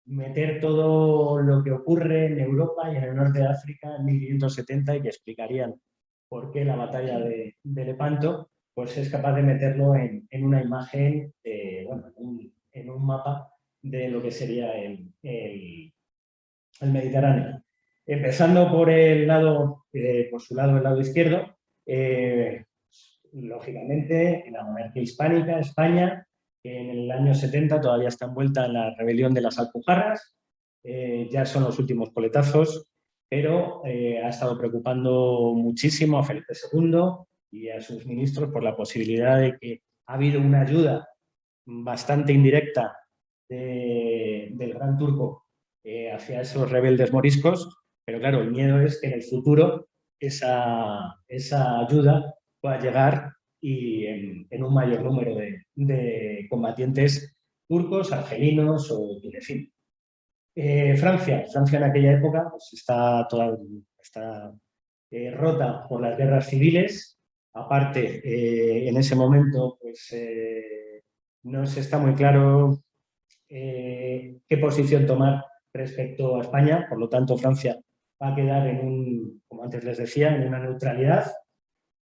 Speaker 3: meter todo lo que ocurre en Europa y en el norte de África en 1570 y que explicarían por qué la batalla de Lepanto, pues es capaz de meterlo en una imagen, en un mapa de lo que sería el Mediterráneo. Empezando por su lado, el lado izquierdo, lógicamente, en la monarquía hispánica, España, que en el año 70 todavía está envuelta en la rebelión de las Alpujarras, ya son los últimos coletazos, pero ha estado preocupando muchísimo a Felipe II y a sus ministros por la posibilidad de que ha habido una ayuda bastante indirecta del Gran Turco hacia esos rebeldes moriscos, pero claro, el miedo es que en el futuro esa ayuda pueda llegar y en un mayor número de combatientes turcos, argelinos o tunecinos. Francia en aquella época pues está rota por las guerras civiles. Aparte, en ese momento pues, no se está muy claro qué posición tomar respecto a España. Por lo tanto, Francia va a quedar como antes les decía, en una neutralidad.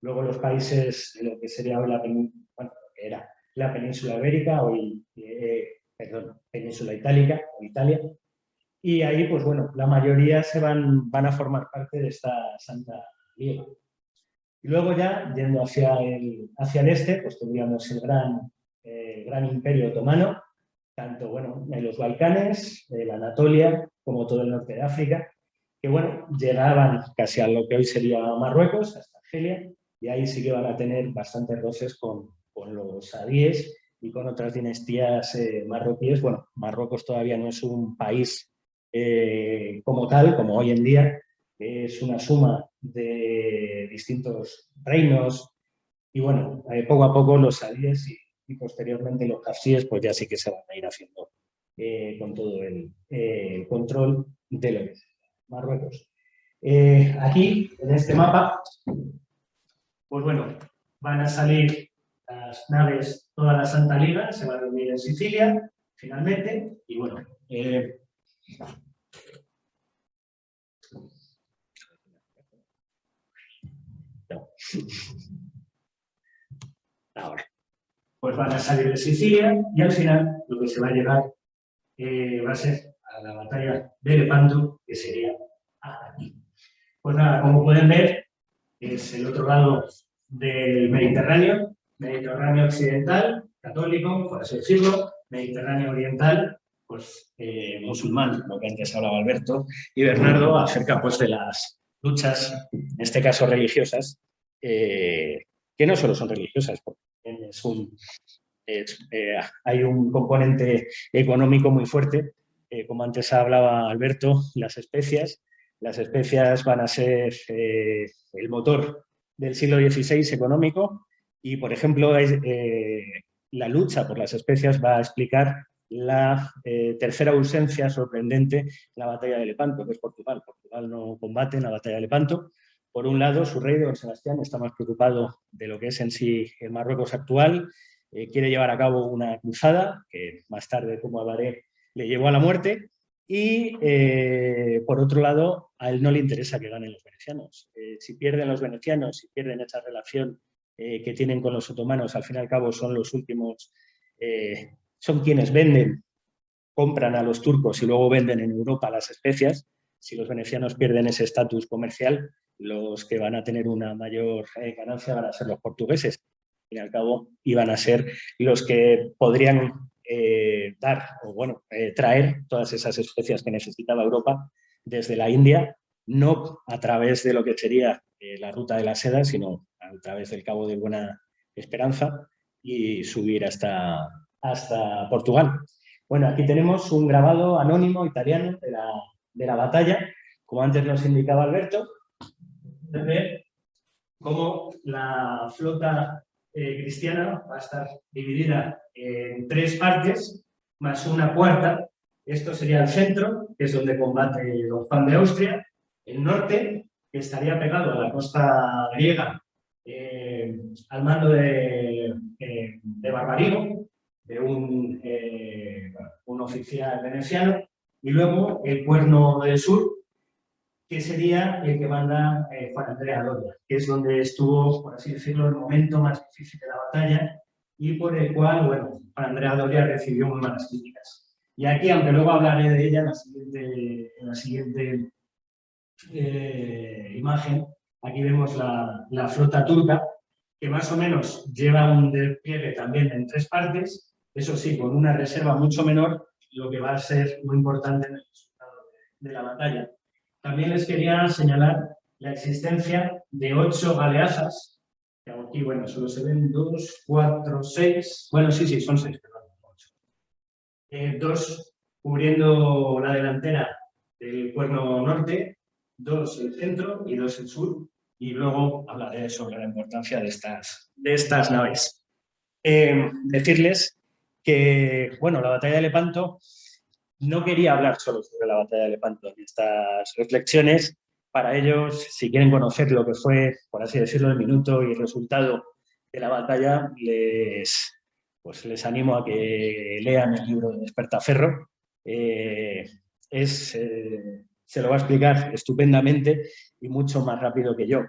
Speaker 3: Luego los países de lo que sería hoy era la península ibérica, hoy, península itálica, o Italia. Y ahí, pues bueno, la mayoría van a formar parte de esta Santa Liga. Y luego ya, yendo hacia el este, pues tendríamos el gran imperio otomano, tanto bueno, en los Balcanes, la Anatolia, como todo el norte de África, que bueno, llegaban casi a lo que hoy sería Marruecos, hasta Argelia, y ahí sí que van a tener bastantes roces con los adíes y con otras dinastías marroquíes. Bueno, Marruecos todavía no es un país como tal, como hoy en día, es una suma de distintos reinos y bueno, poco a poco los adíes y posteriormente los hafsíes pues ya sí que se van a ir haciendo con todo el control de lo que es Marruecos. Aquí, en este mapa, pues bueno, van a salir las naves, toda la Santa Liga, se va a reunir en Sicilia, finalmente, y bueno, no. Ahora, pues van a salir de Sicilia y al final lo que se va a llegar va a ser a la batalla de Lepanto, que sería aquí. Pues nada, como pueden ver, es el otro lado del Mediterráneo, Mediterráneo occidental, católico, por así decirlo, Mediterráneo oriental, pues musulmán, lo que antes hablaba Alberto, y Bernardo acerca pues de las luchas, en este caso religiosas, que no solo son religiosas, porque hay un componente económico muy fuerte, como antes hablaba Alberto, las especias. Las especias van a ser el motor del siglo XVI económico y, por ejemplo, la lucha por las especias va a explicar la tercera ausencia sorprendente en la batalla de Lepanto, que es Portugal. Portugal no combate en la batalla de Lepanto. Por un lado, su rey, don Sebastián, está más preocupado de lo que es en sí el Marruecos actual, quiere llevar a cabo una cruzada, que más tarde, como hablaré, le llevó a la muerte, y por otro lado, a él no le interesa que ganen los venecianos. Si pierden los venecianos, si pierden esa relación que tienen con los otomanos, al fin y al cabo son los últimos, son quienes venden, compran a los turcos y luego venden en Europa las especias. Si los venecianos pierden ese estatus comercial, los que van a tener una mayor ganancia van a ser los portugueses. Al fin y al cabo, iban a ser los que podrían dar o bueno, traer todas esas especias que necesitaba Europa desde la India, no a través de lo que sería la ruta de la seda, sino a través del Cabo de Buena Esperanza y subir hasta Portugal. Bueno, aquí tenemos un grabado anónimo italiano de la batalla, como antes nos indicaba Alberto, de ver cómo la flota cristiana va a estar dividida en 3 partes, más una cuarta. Esto sería el centro, que es donde combate don Juan de Austria. El norte, que estaría pegado a la costa griega, al mando de Barbarigo, de un oficial veneciano. Y luego el cuerno del sur, que sería el que manda Juan Andrea Doria, que es donde estuvo, por así decirlo, el momento más difícil de la batalla y por el cual, bueno, Juan Andrea Doria recibió muy malas críticas. Y aquí, aunque luego hablaré de ella en la siguiente imagen, aquí vemos la flota turca, que más o menos lleva un despliegue también en 3 partes, eso sí, con una reserva mucho menor, lo que va a ser muy importante en el resultado de la batalla. También les quería señalar la existencia de 8 galeazas, que aquí, bueno, solo se ven 2, 4, 6, bueno, sí, son 6, perdón, 8. 2 cubriendo la delantera del cuerno norte, 2 el centro y 2 el sur, y luego hablaré sobre la importancia de estas naves. Decirles que, bueno, la batalla de Lepanto, no quería hablar solo sobre la batalla de Lepanto en estas reflexiones. Para ellos, si quieren conocer lo que fue, por así decirlo, el minuto y el resultado de la batalla, les animo a que lean el libro de Despertaferro. Se lo va a explicar estupendamente y mucho más rápido que yo.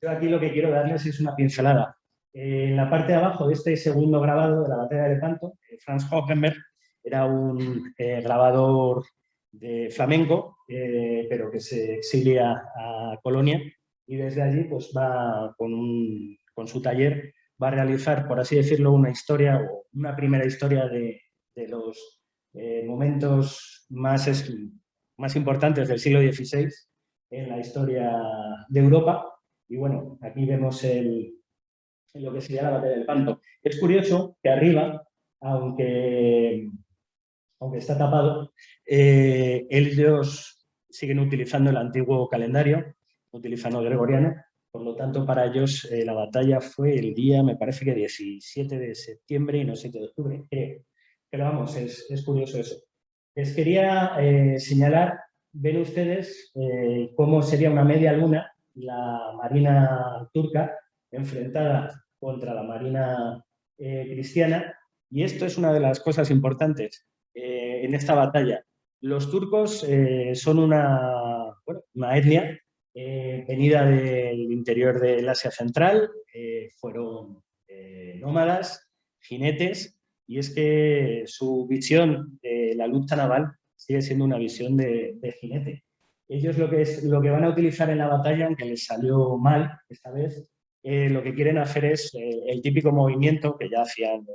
Speaker 3: Yo aquí lo que quiero darles es una pincelada. En la parte de abajo de este segundo grabado de la batalla de Lepanto, Franz Hockenberg era un grabador de flamenco, pero que se exilia a Colonia y desde allí pues va con su taller, va a realizar, por así decirlo, una historia o una primera historia de los momentos más importantes del siglo XVI en la historia de Europa. Y bueno, aquí vemos lo que sería la batalla del Panto. Es curioso que arriba, aunque está tapado, ellos siguen utilizando el antiguo calendario, utilizando el gregoriano. Por lo tanto, para ellos la batalla fue el día, me parece que 17 de septiembre y no 7 de octubre, creo. Pero vamos, es curioso eso. Les quería señalar, ven ustedes cómo sería una media luna la marina turca enfrentada contra la marina cristiana, y esto es una de las cosas importantes en esta batalla. Los turcos son una etnia venida del interior del Asia Central, fueron nómadas, jinetes, y es que su visión de la lucha naval sigue siendo una visión de jinete. Ellos lo que van a utilizar en la batalla, aunque les salió mal esta vez, lo que quieren hacer es el típico movimiento que ya hacían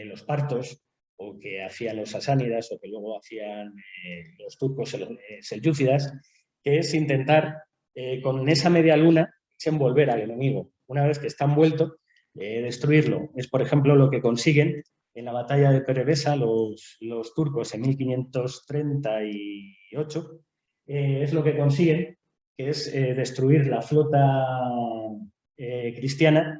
Speaker 3: los partos, o que hacían los sasánidas, o que luego hacían los turcos selyúcidas, que es intentar con esa media luna envolver al enemigo. Una vez que está envuelto, destruirlo. Es, por ejemplo, lo que consiguen en la batalla de Perebesa los turcos en 1538, es lo que consiguen, que es destruir la flota cristiana.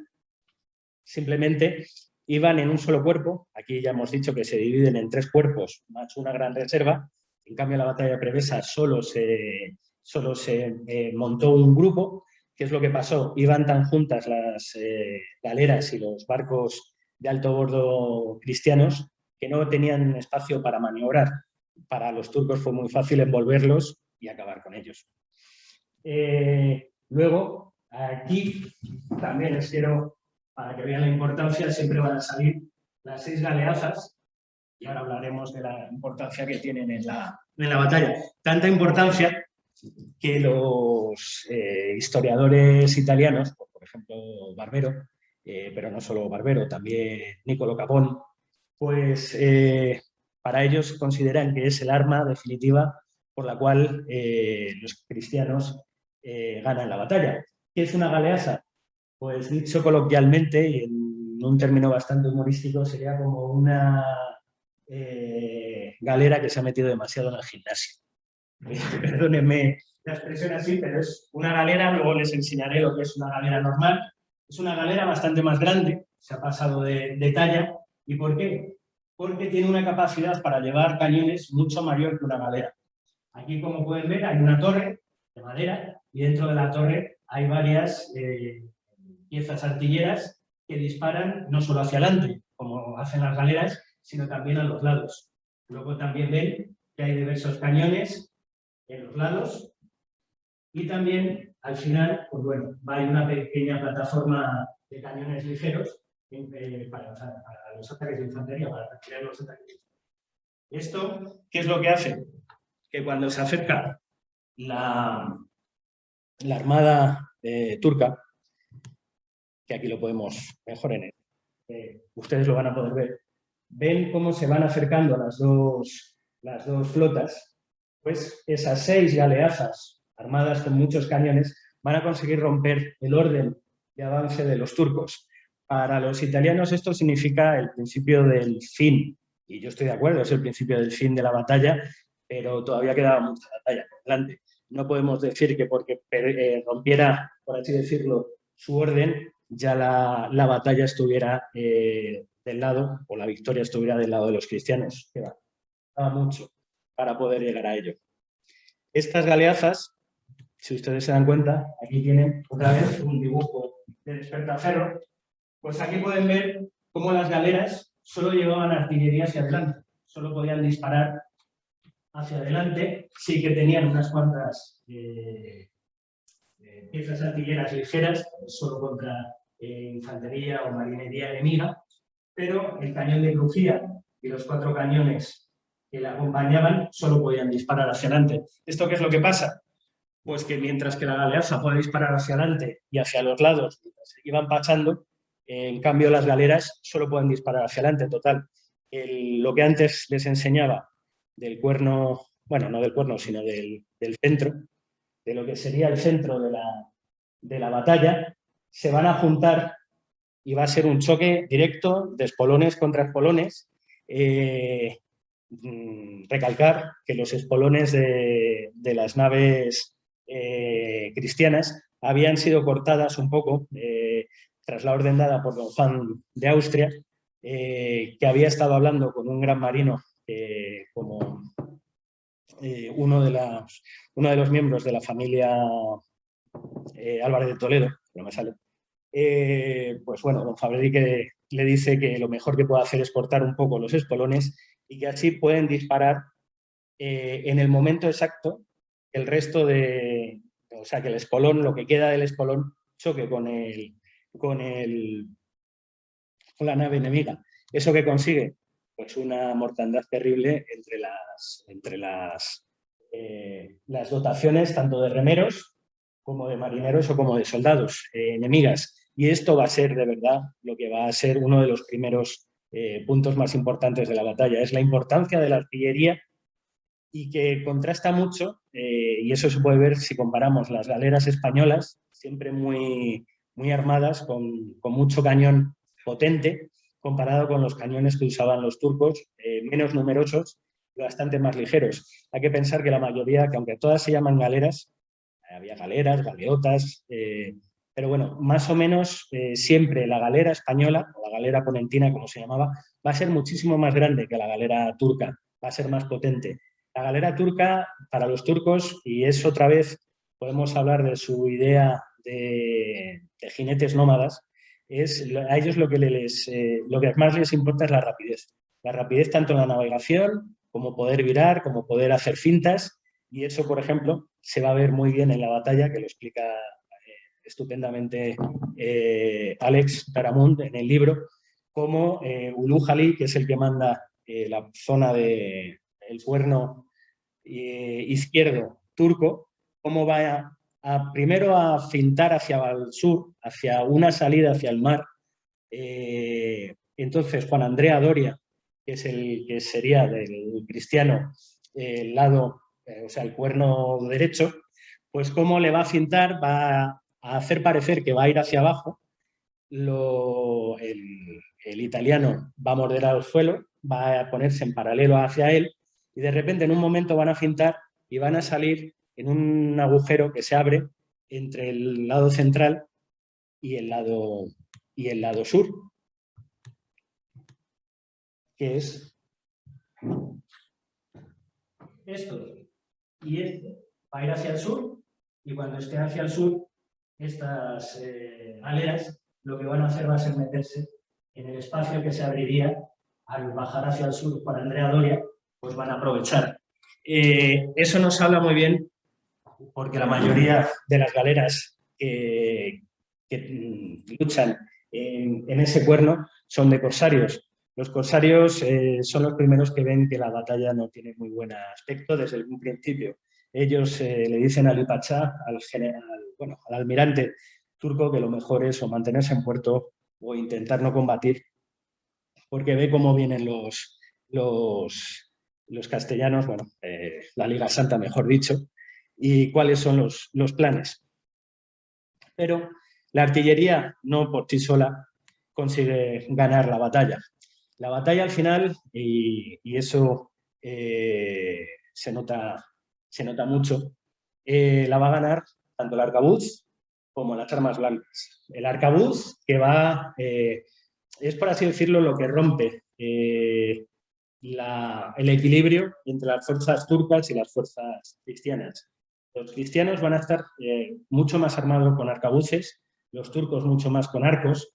Speaker 3: Simplemente iban en un solo cuerpo. Aquí ya hemos dicho que se dividen en 3 cuerpos más una gran reserva. En cambio, en la batalla de Prevesa solo se montó un grupo. ¿Qué es lo que pasó? Iban tan juntas las galeras y los barcos de alto bordo cristianos que no tenían espacio para maniobrar. Para los turcos fue muy fácil envolverlos y acabar con ellos. Luego, aquí también les quiero, para que vean la importancia, siempre van a salir las 6 galeazas, y ahora hablaremos de la importancia que tienen en la batalla. Tanta importancia que los historiadores italianos, por ejemplo Barbero, pero no solo Barbero, también Niccolò Capon, pues para ellos consideran que es el arma definitiva por la cual los cristianos ganan la batalla. ¿Qué es una galeaza? Pues dicho coloquialmente y en un término bastante humorístico, sería como una galera que se ha metido demasiado en el gimnasio. Perdónenme la expresión así, pero es una galera, luego les enseñaré lo que es una galera normal. Es una galera bastante más grande, se ha pasado de talla. ¿Y por qué? Porque tiene una capacidad para llevar cañones mucho mayor que una galera. Aquí, como pueden ver, hay una torre de madera y dentro de la torre hay varias piezas artilleras que disparan no solo hacia adelante, como hacen las galeras, sino también a los lados. Luego también ven que hay diversos cañones en los lados y también al final, pues bueno, hay una pequeña plataforma de cañones ligeros para los ataques de infantería, para retirar los ataques. ¿Esto qué es lo que hace? Que cuando se acerca la armada turca, que aquí lo podemos mejor en ustedes lo van a poder ver, ven cómo se van acercando las dos flotas, pues esas 6 galeazas armadas con muchos cañones van a conseguir romper el orden de avance de los turcos. Para los italianos esto significa el principio del fin, y yo estoy de acuerdo, es el principio del fin de la batalla, pero todavía quedaba mucha batalla por delante. No podemos decir que porque rompiera, por así decirlo, su orden, ya la batalla estuviera del lado, o la victoria estuviera del lado de los cristianos. Quedaba mucho para poder llegar a ello. Estas galeazas, si ustedes se dan cuenta, aquí tienen otra vez un dibujo de despertaferro, pues aquí pueden ver cómo las galeras solo llevaban artillería hacia adelante, solo podían disparar hacia adelante, sí que tenían unas cuantas piezas artilleras ligeras, solo contra infantería o marinería enemiga, pero el cañón de crujía y los 4 cañones que la acompañaban solo podían disparar hacia adelante. ¿Esto qué es lo que pasa? Pues que mientras que la galeaza puede disparar hacia adelante y hacia los lados, mientras iban pasando, en cambio las galeras solo pueden disparar hacia adelante. Total, lo que antes les enseñaba del cuerno, bueno, no del cuerno, sino del centro, de lo que sería el centro de de la batalla, se van a juntar y va a ser un choque directo de espolones contra espolones. Recalcar que los espolones de las naves cristianas habían sido cortadas un poco tras la orden dada por don Juan de Austria, que había estado hablando con un gran marino como uno de los miembros de la familia Álvarez de Toledo, no me sale. Pues bueno, don Fabrique le dice que lo mejor que puede hacer es cortar un poco los espolones y que así pueden disparar en el momento exacto el resto de... O sea, que el espolón, lo que queda del espolón, choque con la nave enemiga. ¿Eso que consigue? Pues una mortandad terrible entre las dotaciones tanto de remeros como de marineros o como de soldados enemigas. Y esto va a ser, de verdad, lo que va a ser uno de los primeros puntos más importantes de la batalla. Es la importancia de la artillería y que contrasta mucho, y eso se puede ver si comparamos las galeras españolas, siempre muy, muy armadas, con mucho cañón potente, comparado con los cañones que usaban los turcos, menos numerosos y bastante más ligeros. Hay que pensar que la mayoría, que aunque todas se llaman galeras, había galeras, galeotas, pero bueno, más o menos siempre la galera española, o la galera ponentina, como se llamaba, va a ser muchísimo más grande que la galera turca, va a ser más potente. La galera turca, para los turcos, y es otra vez, podemos hablar de su idea de jinetes nómadas, a ellos lo que más les importa es la rapidez. La rapidez tanto en la navegación, como poder virar, como poder hacer fintas, y eso, por ejemplo, se va a ver muy bien en la batalla, que lo explica estupendamente Alex Taramund en el libro, como Ulújali, que es el que manda la zona del cuerno izquierdo turco, cómo va primero a fintar hacia el sur, hacia una salida hacia el mar. Entonces, Juan Andrea Doria, que es el que sería del cristiano, el lado, o sea, el cuerno derecho, pues cómo le va a fintar, va a hacer parecer que va a ir hacia abajo, el italiano va a morder al suelo, va a ponerse en paralelo hacia él y de repente en un momento van a fintar y van a salir en un agujero que se abre entre el lado central y el lado sur, que es esto. Y este va a ir hacia el sur y cuando esté hacia el sur, estas aleras lo que van a hacer va a ser meterse en el espacio que se abriría al bajar hacia el sur para Andrea Doria, pues van a aprovechar. Eso nos habla muy bien porque la mayoría de las galeras que luchan en ese cuerno son de corsarios. Los corsarios son los primeros que ven que la batalla no tiene muy buen aspecto desde un principio. Ellos le dicen al Ipachá, al almirante turco, que lo mejor es o mantenerse en puerto o intentar no combatir, porque ve cómo vienen los castellanos, bueno, la Liga Santa, mejor dicho, y cuáles son los planes. Pero la artillería no por sí sola consigue ganar la batalla. La batalla al final, y eso se nota mucho, la va a ganar tanto el arcabuz como las armas blancas. El arcabuz que es por así decirlo lo que rompe el equilibrio entre las fuerzas turcas y las fuerzas cristianas. Los cristianos van a estar mucho más armados con arcabuces, los turcos mucho más con arcos,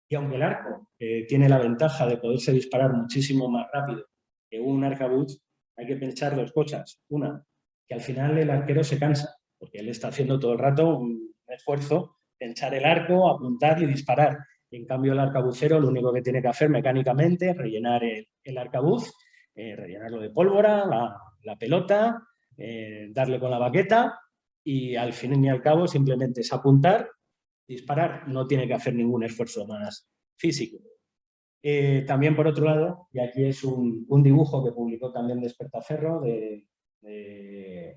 Speaker 3: y aunque el arco tiene la ventaja de poderse disparar muchísimo más rápido que un arcabuz, hay que pensar dos cosas. Una, que al final el arquero se cansa, porque él está haciendo todo el rato un esfuerzo, pensar el arco, apuntar y disparar. En cambio, el arcabucero lo único que tiene que hacer mecánicamente es rellenar el arcabuz, rellenarlo de pólvora, la pelota, darle con la baqueta y al fin y al cabo simplemente es apuntar, disparar, no tiene que hacer ningún esfuerzo más físico. También por otro lado, y aquí es un dibujo que publicó también Despertaferro de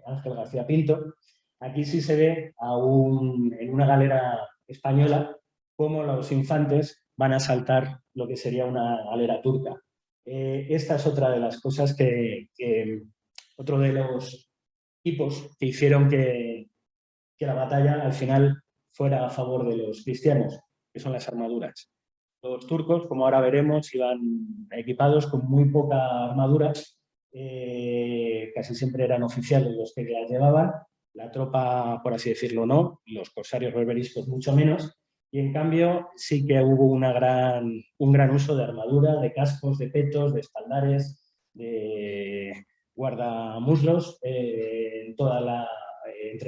Speaker 3: Ángel García Pinto, Aquí sí se ve en una galera española cómo los infantes van a saltar lo que sería una galera turca. Esta es otra de las cosas otro de los tipos que hicieron que la batalla al final fuera a favor de los cristianos, que son las armaduras. Los turcos, como ahora veremos, iban equipados con muy poca armadura, casi siempre eran oficiales los que las llevaban, la tropa, por así decirlo, no, los corsarios berberiscos mucho menos, y en cambio sí que hubo un gran uso de armadura, de cascos, de petos, de espaldares, de guardamuslos, entre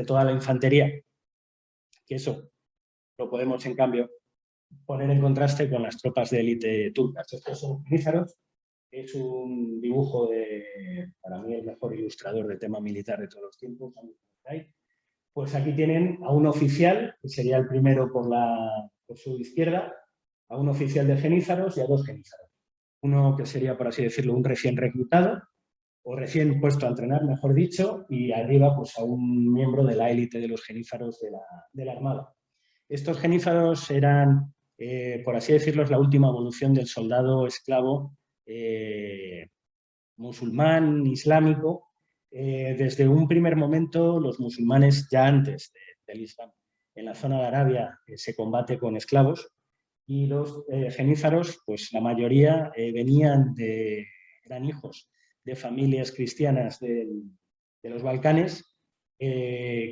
Speaker 3: toda la infantería, que eso lo podemos en cambio poner en contraste con las tropas de élite turcas. Estos son jenízaros, es un dibujo para mí, el mejor ilustrador de tema militar de todos los tiempos. Pues aquí tienen a un oficial, que sería el primero por su izquierda, a un oficial de jenízaros y a dos jenízaros. Uno que sería, por así decirlo, un recién reclutado, o recién puesto a entrenar, mejor dicho, y arriba pues, a un miembro de la élite de los jenízaros de la Armada. Estos jenízaros eran, por así decirlo, la última evolución del soldado esclavo musulmán, islámico. Desde un primer momento, los musulmanes, ya antes del Islam, en la zona de Arabia se combate con esclavos, y los jenízaros, pues la mayoría eran hijos de familias cristianas de los Balcanes.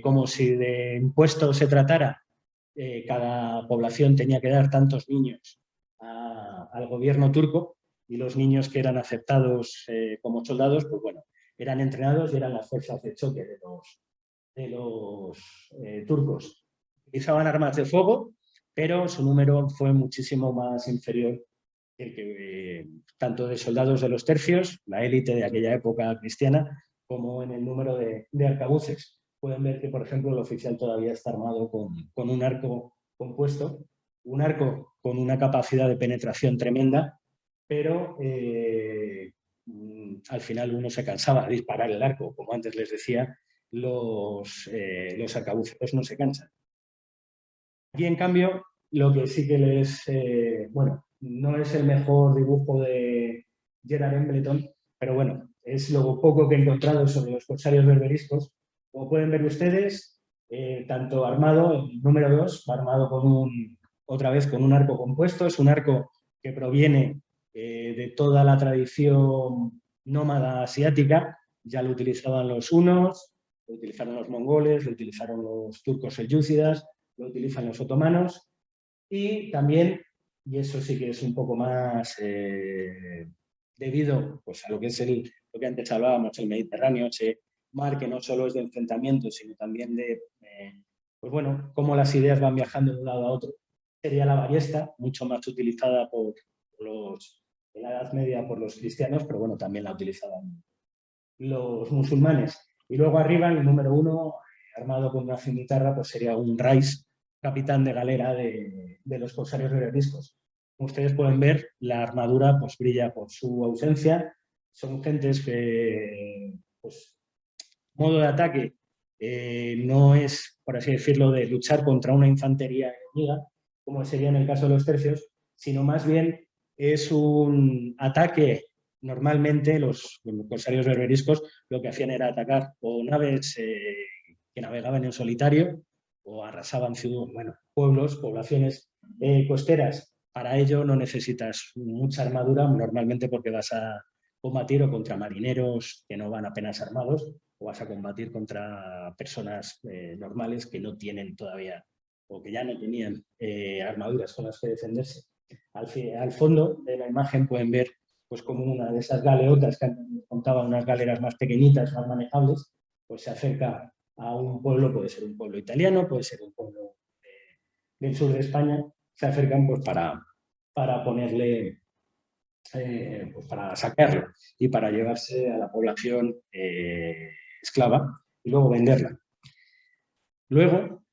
Speaker 3: Como si de impuestos se tratara, cada población tenía que dar tantos niños al gobierno turco, y los niños que eran aceptados como soldados, pues bueno, eran entrenados y eran las fuerzas de choque de los turcos. Utilizaban armas de fuego, pero su número fue muchísimo más inferior que tanto de soldados de los tercios, la élite de aquella época cristiana, como en el número de arcabuces. Pueden ver que, por ejemplo, el oficial todavía está armado con un arco compuesto, un arco con una capacidad de penetración tremenda, pero al final uno se cansaba de disparar el arco. Como antes les decía, los arcabuceros no se cansan. Aquí, en cambio, lo que sí que no es el mejor dibujo de Gerard Embleton, pero bueno, es lo poco que he encontrado sobre los corsarios berberiscos. Como pueden ver ustedes, tanto armado, el número 2, va armado otra vez con un arco compuesto. Es un arco que proviene de toda la tradición nómada asiática. Ya lo utilizaban los hunos, lo utilizaron los mongoles, lo utilizaron los turcos selyúcidas, lo utilizan los otomanos, y también, y eso sí que es un poco más debido pues, a lo que es lo que antes hablábamos, el Mediterráneo, ese mar que no solo es de enfrentamiento, sino también de, pues bueno, cómo las ideas van viajando de un lado a otro. Sería la ballesta, mucho más utilizada en la Edad Media por los cristianos, pero bueno, también la utilizaban los musulmanes. Y luego arriba, el número 1, armado con una cimitarra, pues sería un rais, capitán de galera de los corsarios berberiscos. Como ustedes pueden ver, la armadura pues, brilla por su ausencia. Son gentes que, pues, modo de ataque no es, por así decirlo, de luchar contra una infantería enemiga, como sería en el caso de los tercios, sino más bien es un ataque. Normalmente los corsarios berberiscos lo que hacían era atacar o naves que navegaban en solitario, o arrasaban pueblos, poblaciones costeras. Para ello no necesitas mucha armadura, normalmente porque vas a combatir o contra marineros que no van apenas armados, o vas a combatir contra personas normales que no tienen todavía, o que ya no tenían armaduras con las que defenderse. Al fondo de la imagen pueden ver pues como una de esas galeotas que antes les contaba, unas galeras más pequeñitas, más manejables, pues se acerca a un pueblo, puede ser un pueblo italiano, puede ser un pueblo del sur de España, se acercan pues para ponerle, pues para sacarlo y para llevarse a la población esclava y luego venderla. Luego,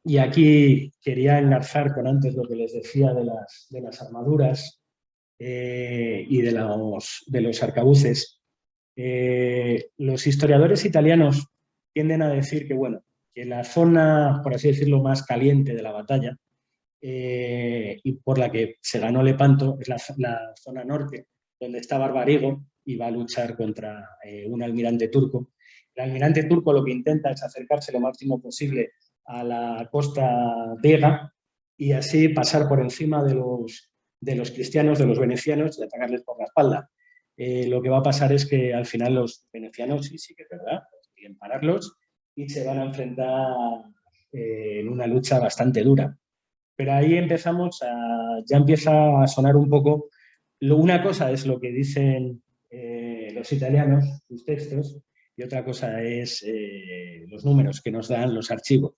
Speaker 3: y aquí quería enlazar con antes lo que les decía de las armaduras y de los arcabuces. Los historiadores italianos tienden a decir que, bueno, que la zona, por así decirlo, más caliente de la batalla y por la que se ganó Lepanto es la zona norte, donde está Barbarigo y va a luchar contra un almirante turco. El almirante turco lo que intenta es acercarse lo máximo posible a la costa griega y así pasar por encima de los cristianos, de los venecianos y atacarles por la espalda. Lo que va a pasar es que al final los venecianos, y sí que es verdad, consiguen pararlos y se van a enfrentar en una lucha bastante dura. Pero ahí ya empieza a sonar un poco. Una cosa es lo que dicen los italianos, sus textos, y otra cosa es los números que nos dan los archivos.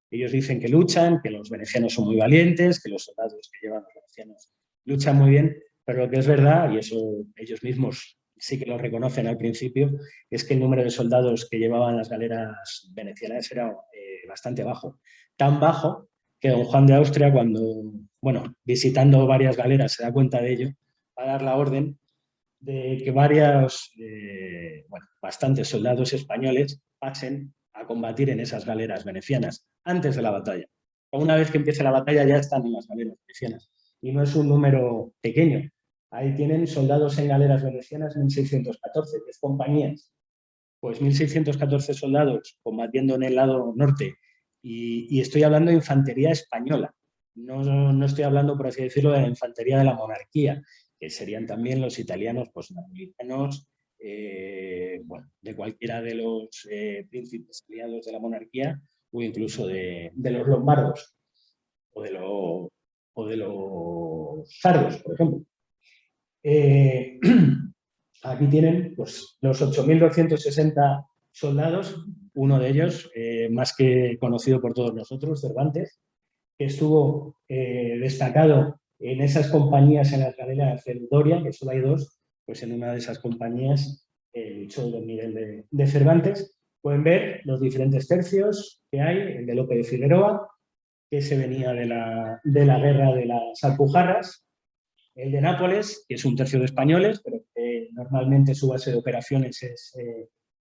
Speaker 3: Ellos dicen que luchan, que los venecianos son muy valientes, que los soldados que llevan los venecianos luchan muy bien, pero lo que es verdad, y eso ellos mismos sí que lo reconocen al principio, es que el número de soldados que llevaban las galeras venecianas era bastante bajo. Tan bajo que don Juan de Austria, cuando, bueno, visitando varias galeras se da cuenta de ello, va a dar la orden de que bastantes soldados españoles pasen a combatir en esas galeras venecianas antes de la batalla. Una vez que empiece la batalla ya están en las galeras venecianas y no es un número pequeño. Ahí tienen soldados en galeras venecianas 1614, 10 compañías. Pues 1614 soldados combatiendo en el lado norte y estoy hablando de infantería española. No estoy hablando, por así decirlo, de la infantería de la monarquía, que serían también los italianos, pues napolitanos, de cualquiera de los príncipes aliados de la monarquía o incluso de los lombardos o de los sardos, por ejemplo. Aquí tienen pues, los 8.260 soldados, uno de ellos, más que conocido por todos nosotros, Cervantes, que estuvo destacado en esas compañías en las galeras de Doria, que solo hay dos, pues en una de esas compañías luchó don Miguel de Cervantes. Pueden ver los diferentes tercios que hay, el de Lope de Figueroa, que se venía de la guerra de las Alpujarras, el de Nápoles, que es un tercio de españoles, pero que normalmente su base de operaciones es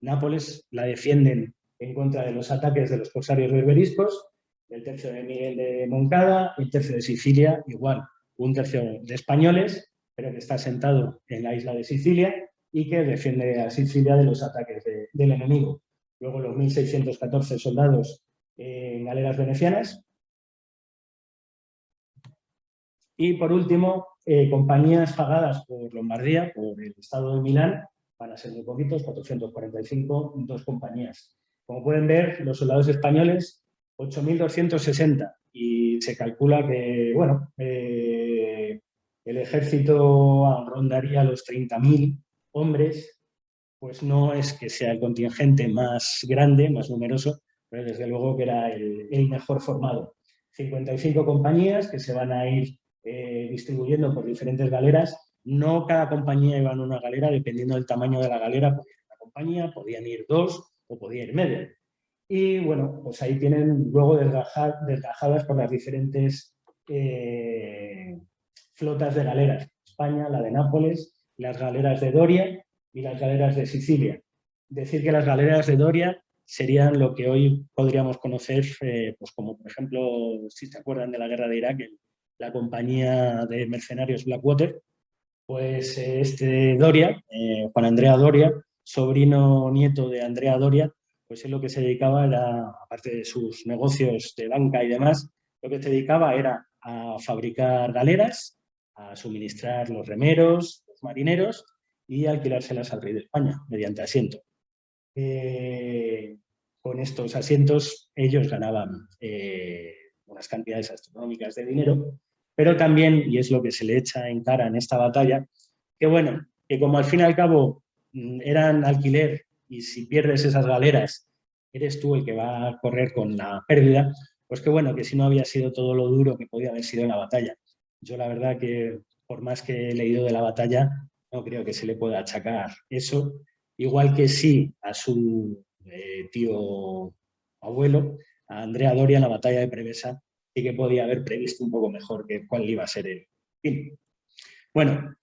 Speaker 3: Nápoles, la defienden en contra de los ataques de los corsarios berberiscos, el tercio de Miguel de Moncada, el tercio de Sicilia, igual, un tercio de españoles, pero que está sentado en la isla de Sicilia y que defiende a Sicilia de los ataques del enemigo. Luego los 1.614 soldados en galeras venecianas. Y por último, compañías pagadas por Lombardía, por el Estado de Milán, van a ser muy poquitos, 445, 2 compañías. Como pueden ver, los soldados españoles, 8.260. Y se calcula que, bueno, el ejército rondaría los 30.000 hombres, pues no es que sea el contingente más grande, más numeroso, pero desde luego que era el mejor formado. 55 compañías que se van a ir distribuyendo por diferentes galeras. No cada compañía iba en una galera, dependiendo del tamaño de la galera, podía ir una compañía, podían ir 2 o podía ir media. Y bueno, pues ahí tienen luego desgajadas por las diferentes flotas de galeras. España, la de Nápoles, las galeras de Doria y las galeras de Sicilia. Decir que las galeras de Doria serían lo que hoy podríamos conocer, pues como por ejemplo, si se acuerdan de la guerra de Irak, la compañía de mercenarios Blackwater, pues Doria, Juan Andrea Doria, sobrino nieto de Andrea Doria, pues él lo que se dedicaba era, aparte de sus negocios de banca y demás, lo que se dedicaba era a fabricar galeras, a suministrar los remeros, los marineros y alquilárselas al rey de España mediante asiento. Con estos asientos ellos ganaban unas cantidades astronómicas de dinero, pero también, y es lo que se le echa en cara en esta batalla, que bueno, que como al fin y al cabo eran alquiler y si pierdes esas galeras eres tú el que va a correr con la pérdida, pues que bueno, que si no había sido todo lo duro que podía haber sido la batalla. Yo la verdad que por más que he leído de la batalla, no creo que se le pueda achacar eso, igual que sí a su tío abuelo, a Andrea Doria en la batalla de Prevesa, sí que podía haber previsto un poco mejor que cuál iba a ser el fin. Bueno,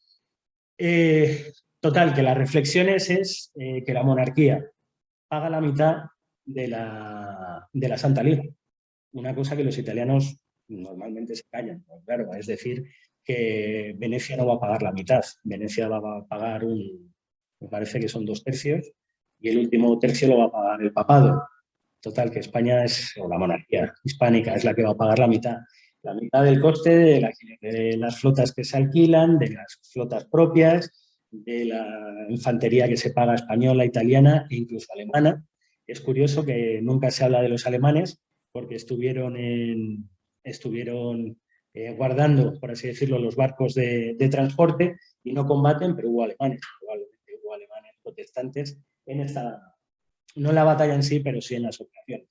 Speaker 3: total, que las reflexiones es que la monarquía paga la mitad de la Santa Liga. Una cosa que los italianos normalmente se callan, ¿no? Claro, es decir, que Venecia no va a pagar la mitad. Venecia va a pagar me parece que son 2/3, y el último tercio lo va a pagar el papado. Total, que España o la monarquía hispánica es la que va a pagar la mitad. La mitad del coste de las flotas que se alquilan, de las flotas propias, de la infantería que se paga española, italiana e incluso alemana. Es curioso que nunca se habla de los alemanes porque estuvieron guardando, por así decirlo, los barcos de transporte y no combaten, pero hubo alemanes, probablemente hubo alemanes protestantes en no en la batalla en sí, pero sí en las operaciones.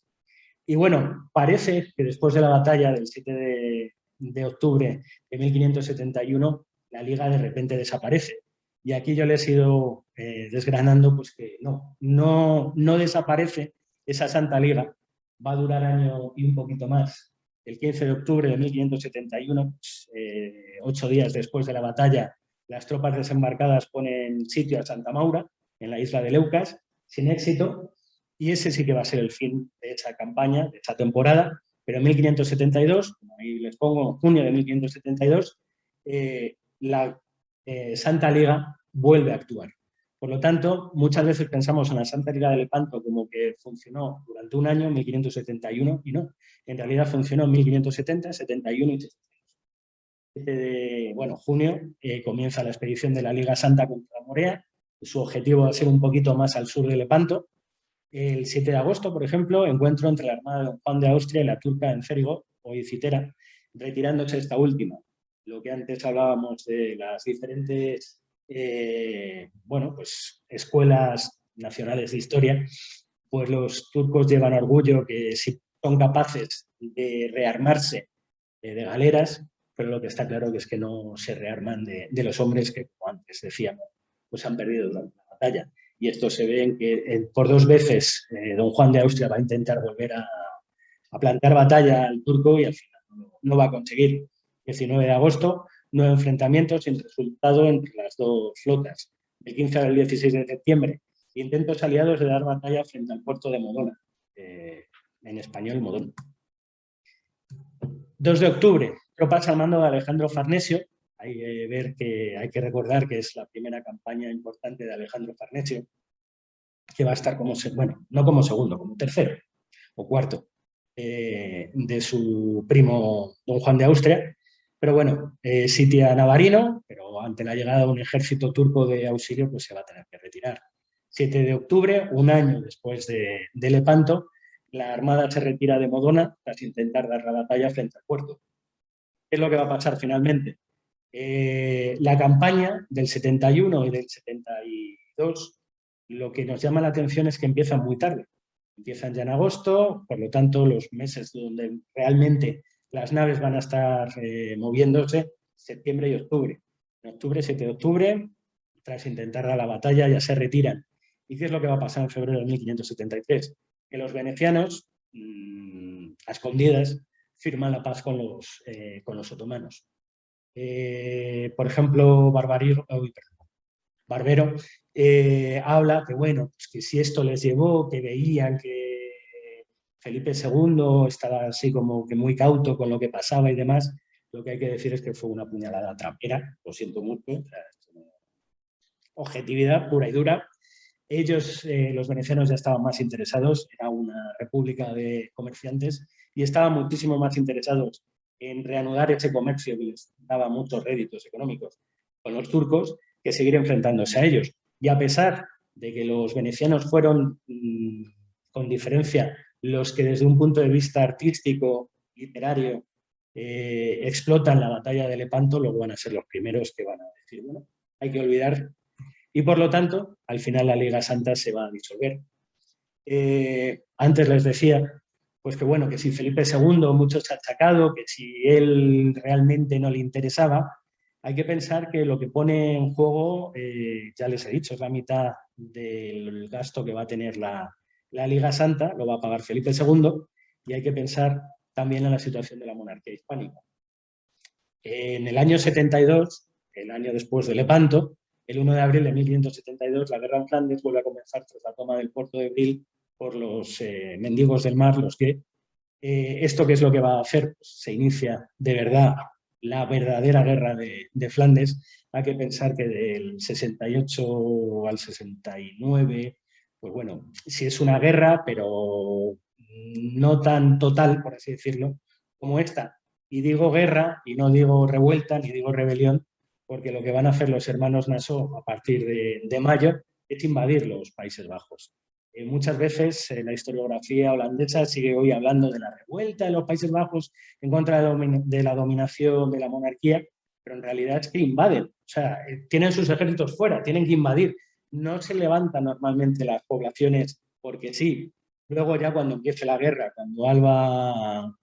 Speaker 3: Y bueno, parece que después de la batalla del 7 de octubre de 1571, la Liga de repente desaparece. Y aquí yo les he ido desgranando pues que no desaparece esa Santa Liga, va a durar año y un poquito más. El 15 de octubre de 1571, pues, 8 días después de la batalla, las tropas desembarcadas ponen sitio a Santa Maura, en la isla de Leucas, sin éxito, y ese sí que va a ser el fin de esa campaña, de esa temporada, pero en 1572, como ahí les pongo, junio de 1572, la Santa Liga vuelve a actuar. Por lo tanto, muchas veces pensamos en la Santa Liga de Lepanto como que funcionó durante un año, 1571, y no. En realidad funcionó en 1570, 71 y 72. Junio comienza la expedición de la Liga Santa contra Morea. Su objetivo va a ser un poquito más al sur de Lepanto. El 7 de agosto, por ejemplo, encuentro entre la Armada de Don Juan de Austria y la turca en Cérgo, hoy Citera, retirándose esta última. Lo que antes hablábamos de las diferentes escuelas nacionales de historia, pues los turcos llevan orgullo que si son capaces de rearmarse de galeras, pero lo que está claro que es que no se rearman de los hombres que, como antes decíamos, pues han perdido durante la batalla. Y esto se ve en que por 2 veces don Juan de Austria va a intentar volver a plantar batalla al turco y al final no va a conseguir. 19 de agosto, 9 enfrentamientos sin resultado entre las dos flotas. Del 15 al 16 de septiembre, intentos aliados de dar batalla frente al puerto de Modona, en español Modón. 2 de octubre, tropas al mando de Alejandro Farnesio. Hay que recordar que es la primera campaña importante de Alejandro Farnesio, que va a estar no como segundo, como tercero o cuarto de su primo don Juan de Austria. Pero bueno, sitia Navarino, pero ante la llegada de un ejército turco de auxilio, pues se va a tener que retirar. 7 de octubre, un año después de Lepanto, la Armada se retira de Modona tras intentar dar la batalla frente al puerto. ¿Qué es lo que va a pasar finalmente? La campaña del 71 y del 72, lo que nos llama la atención es que empiezan muy tarde. Empiezan ya en agosto, por lo tanto, los meses donde realmente las naves van a estar moviéndose, septiembre y octubre. En octubre, 7 de octubre, tras intentar dar la batalla, ya se retiran. ¿Y qué es lo que va a pasar en febrero de 1573? Que los venecianos, a escondidas, firman la paz con los otomanos. Por ejemplo, Barbero habla que, bueno, pues que si esto les llevó, que veían que Felipe II estaba así como que muy cauto con lo que pasaba y demás, lo que hay que decir es que fue una puñalada trampera, lo siento mucho, o sea, objetividad pura y dura. Ellos, los venecianos, ya estaban más interesados, era una república de comerciantes y estaban muchísimo más interesados en reanudar ese comercio que les daba muchos réditos económicos con los turcos que seguir enfrentándose a ellos. Y a pesar de que los venecianos fueron, con diferencia, los que desde un punto de vista artístico, literario, explotan la batalla de Lepanto, luego van a ser los primeros que van a decir, bueno, hay que olvidar. Y por lo tanto, al final la Liga Santa se va a disolver. Antes les decía, pues que bueno, que si Felipe II, mucho se ha achacado, que si él realmente no le interesaba, hay que pensar que lo que pone en juego, ya les he dicho, es la mitad del gasto que va a tener la Liga Santa, lo va a pagar Felipe II, y hay que pensar también en la situación de la monarquía hispánica. En el año 72, el año después de Lepanto, el 1 de abril de 1572, la guerra en Flandes vuelve a comenzar tras la toma del puerto de Bril por los mendigos del mar, los que ¿esto qué es lo que va a hacer? Pues se inicia de verdad la verdadera guerra de Flandes. Hay que pensar que del 68 al 69, pues bueno, sí es una guerra, pero no tan total, por así decirlo, como esta. Y digo guerra, y no digo revuelta, ni digo rebelión, porque lo que van a hacer los hermanos Nassau a partir de mayo es invadir los Países Bajos. Muchas veces la historiografía holandesa sigue hoy hablando de la revuelta de los Países Bajos en contra de la dominación de la monarquía, pero en realidad es que invaden. O sea, tienen sus ejércitos fuera, tienen que invadir. No se levantan normalmente las poblaciones porque sí. Luego ya cuando empiece la guerra, cuando Alba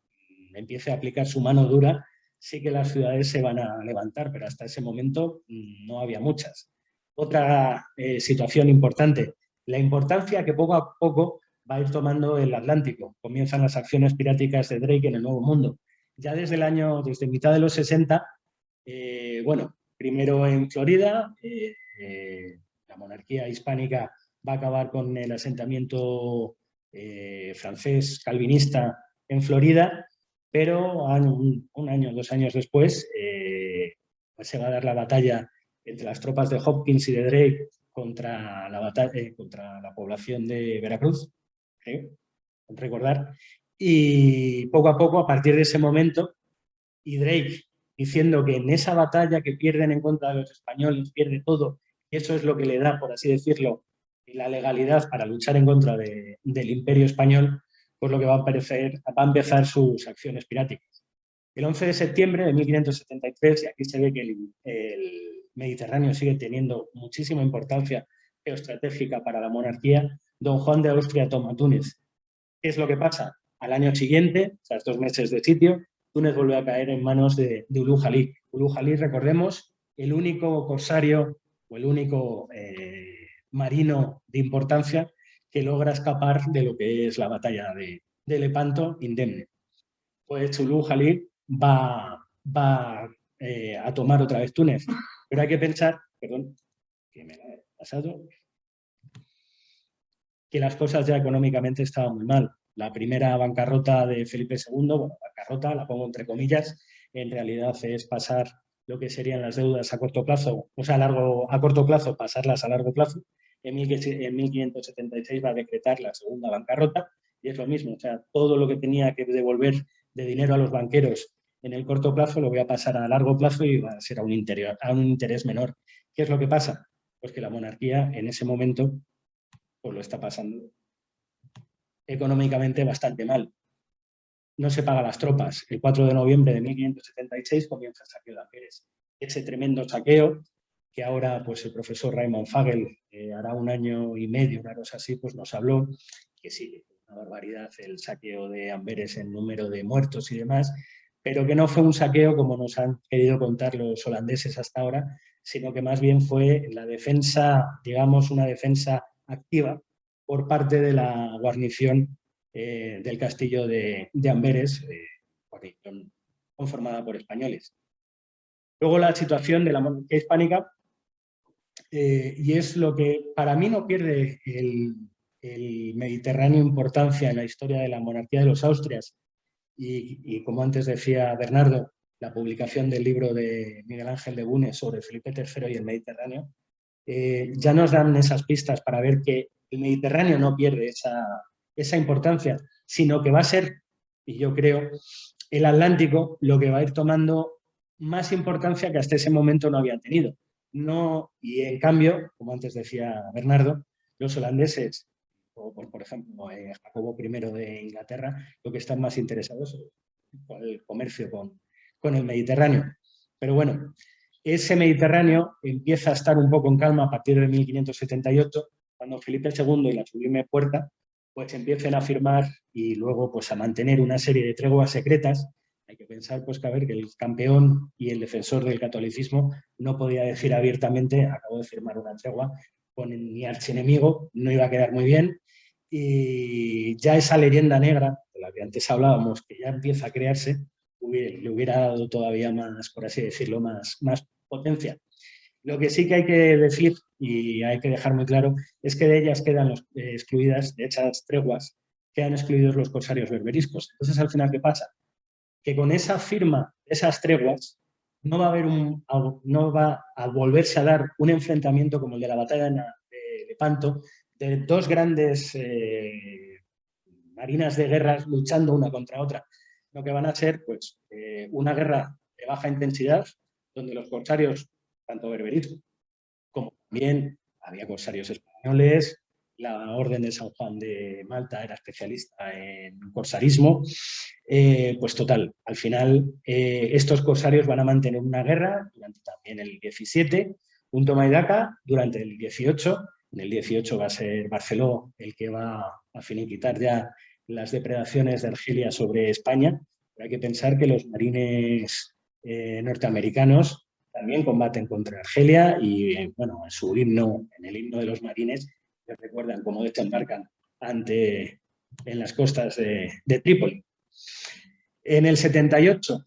Speaker 3: empiece a aplicar su mano dura, sí que las ciudades se van a levantar, pero hasta ese momento no había muchas. Otra situación importante, la importancia que poco a poco va a ir tomando el Atlántico. Comienzan las acciones piráticas de Drake en el Nuevo Mundo. Ya desde mitad de los 60, bueno, primero en Florida, la monarquía hispánica va a acabar con el asentamiento francés calvinista en Florida, pero un año, 2 años después, pues se va a dar la batalla entre las tropas de Hopkins y de Drake contra la población de Veracruz, recordar, y poco a poco, a partir de ese momento, y Drake diciendo que en esa batalla que pierden en contra de los españoles, pierde todo, y eso es lo que le da, por así decirlo, la legalidad para luchar en contra del Imperio Español, pues lo que va a empezar sus acciones piráticas. El 11 de septiembre de 1573, y aquí se ve que el Mediterráneo sigue teniendo muchísima importancia geoestratégica para la monarquía, don Juan de Austria toma Túnez. ¿Qué es lo que pasa? Al año siguiente, tras 2 meses de sitio, Túnez vuelve a caer en manos de Ulugh Jalí. Ulugh Jalí, recordemos, el único corsario o el único marino de importancia que logra escapar de lo que es la batalla de Lepanto indemne. Pues Ulugh Jalí va a tomar otra vez Túnez. Pero hay que pensar, perdón, que me la he pasado, que las cosas ya económicamente estaban muy mal. La primera bancarrota de Felipe II, bueno, bancarrota, la pongo entre comillas, en realidad es pasar lo que serían las deudas a corto plazo, o sea, a corto plazo, pasarlas a largo plazo. En 1576 va a decretar la segunda bancarrota y es lo mismo, o sea, todo lo que tenía que devolver de dinero a los banqueros en el corto plazo lo voy a pasar a largo plazo y va a ser a un interés menor. ¿Qué es lo que pasa? Pues que la monarquía en ese momento pues lo está pasando económicamente bastante mal. No se paga las tropas. El 4 de noviembre de 1576 comienza el saqueo de Amberes. Ese tremendo saqueo que ahora pues el profesor Raymond Fagel hará 1 año y medio, una cosa así, pues nos habló que sí, una barbaridad el saqueo de Amberes en número de muertos y demás, pero que no fue un saqueo como nos han querido contar los holandeses hasta ahora, sino que más bien fue la defensa, digamos, una defensa activa por parte de la guarnición del castillo de Amberes, guarnición conformada por españoles. Luego la situación de la monarquía hispánica, y es lo que para mí no pierde el Mediterráneo importancia en la historia de la monarquía de los Austrias, y como antes decía Bernardo, la publicación del libro de Miguel Ángel de Bunge sobre Felipe III y el Mediterráneo, ya nos dan esas pistas para ver que el Mediterráneo no pierde esa importancia, sino que va a ser, y yo creo, el Atlántico lo que va a ir tomando más importancia que hasta ese momento no había tenido. No, y en cambio, como antes decía Bernardo, los holandeses, o por ejemplo Jacobo I de Inglaterra, lo que están más interesados es el comercio con el Mediterráneo. Pero bueno, ese Mediterráneo empieza a estar un poco en calma a partir de 1578, cuando Felipe II y la Sublime Puerta pues empiecen a firmar y luego pues a mantener una serie de treguas secretas. Hay que pensar pues que, a ver, que el campeón y el defensor del catolicismo no podía decir abiertamente acabo de firmar una tregua con mi archienemigo, no iba a quedar muy bien, y ya esa leyenda negra de la que antes hablábamos, que ya empieza a crearse, le hubiera dado todavía más, por así decirlo, más potencia. Lo que sí que hay que decir, y hay que dejar muy claro, es que de ellas quedan excluidas, de esas treguas, quedan excluidos los corsarios berberiscos. Entonces, al final, ¿qué pasa? Que con esa firma, esas treguas, no va a haber no va a volverse a dar un enfrentamiento como el de la batalla de Lepanto, de dos grandes marinas de guerras luchando una contra otra. Lo que van a ser, pues, una guerra de baja intensidad, donde los corsarios, tanto berberiscos como también había corsarios españoles, la Orden de San Juan de Malta era especialista en corsarismo, pues total, al final estos corsarios van a mantener una guerra durante también el 17, un toma y daca durante el 18, en el 18 va a ser Barceló el que va a finiquitar ya las depredaciones de Argelia sobre España. Pero hay que pensar que los marines norteamericanos también combaten contra Argelia y, bueno, en su himno, en el himno de los marines, les recuerdan cómo desembarcan en las costas de Trípoli. En el 78,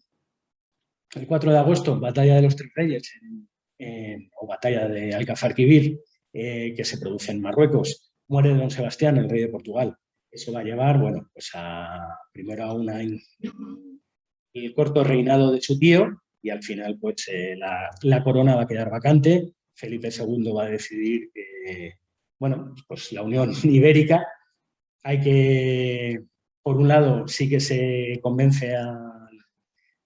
Speaker 3: el 4 de agosto, batalla de los Tres Reyes, o batalla de Alcafarquivir, que se produce en Marruecos, muere don Sebastián, el rey de Portugal. Eso va a llevar, bueno, pues primero a el corto reinado de su tío, y al final pues la corona va a quedar vacante. Felipe II va a decidir que, bueno, pues la Unión Ibérica hay que, por un lado, sí que se convence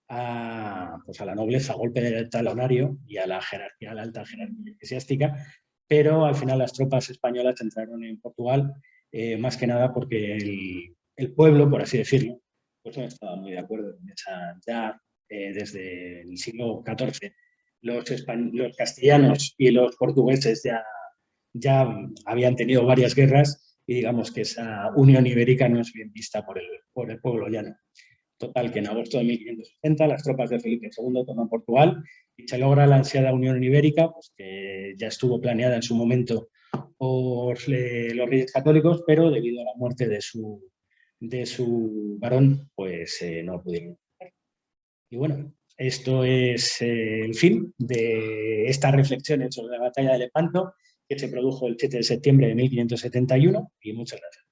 Speaker 3: pues a la nobleza a golpe del talonario y a la jerarquía, a la alta jerarquía eclesiástica, pero al final las tropas españolas entraron en Portugal más que nada porque el pueblo, por así decirlo, pues no estaba muy de acuerdo con esa, ya desde el siglo XIV. Los castellanos y los portugueses ya habían tenido varias guerras y digamos que esa unión ibérica no es bien vista por el pueblo llano. Total, que en agosto de 1560 las tropas de Felipe II toman Portugal y se logra la ansiada Unión Ibérica, pues que ya estuvo planeada en su momento por los Reyes Católicos, pero debido a la muerte de su varón, pues no pudieron. Y bueno, esto es el fin de estas reflexiones sobre la batalla de Lepanto, que se produjo el 7 de septiembre de 1571, y muchas gracias.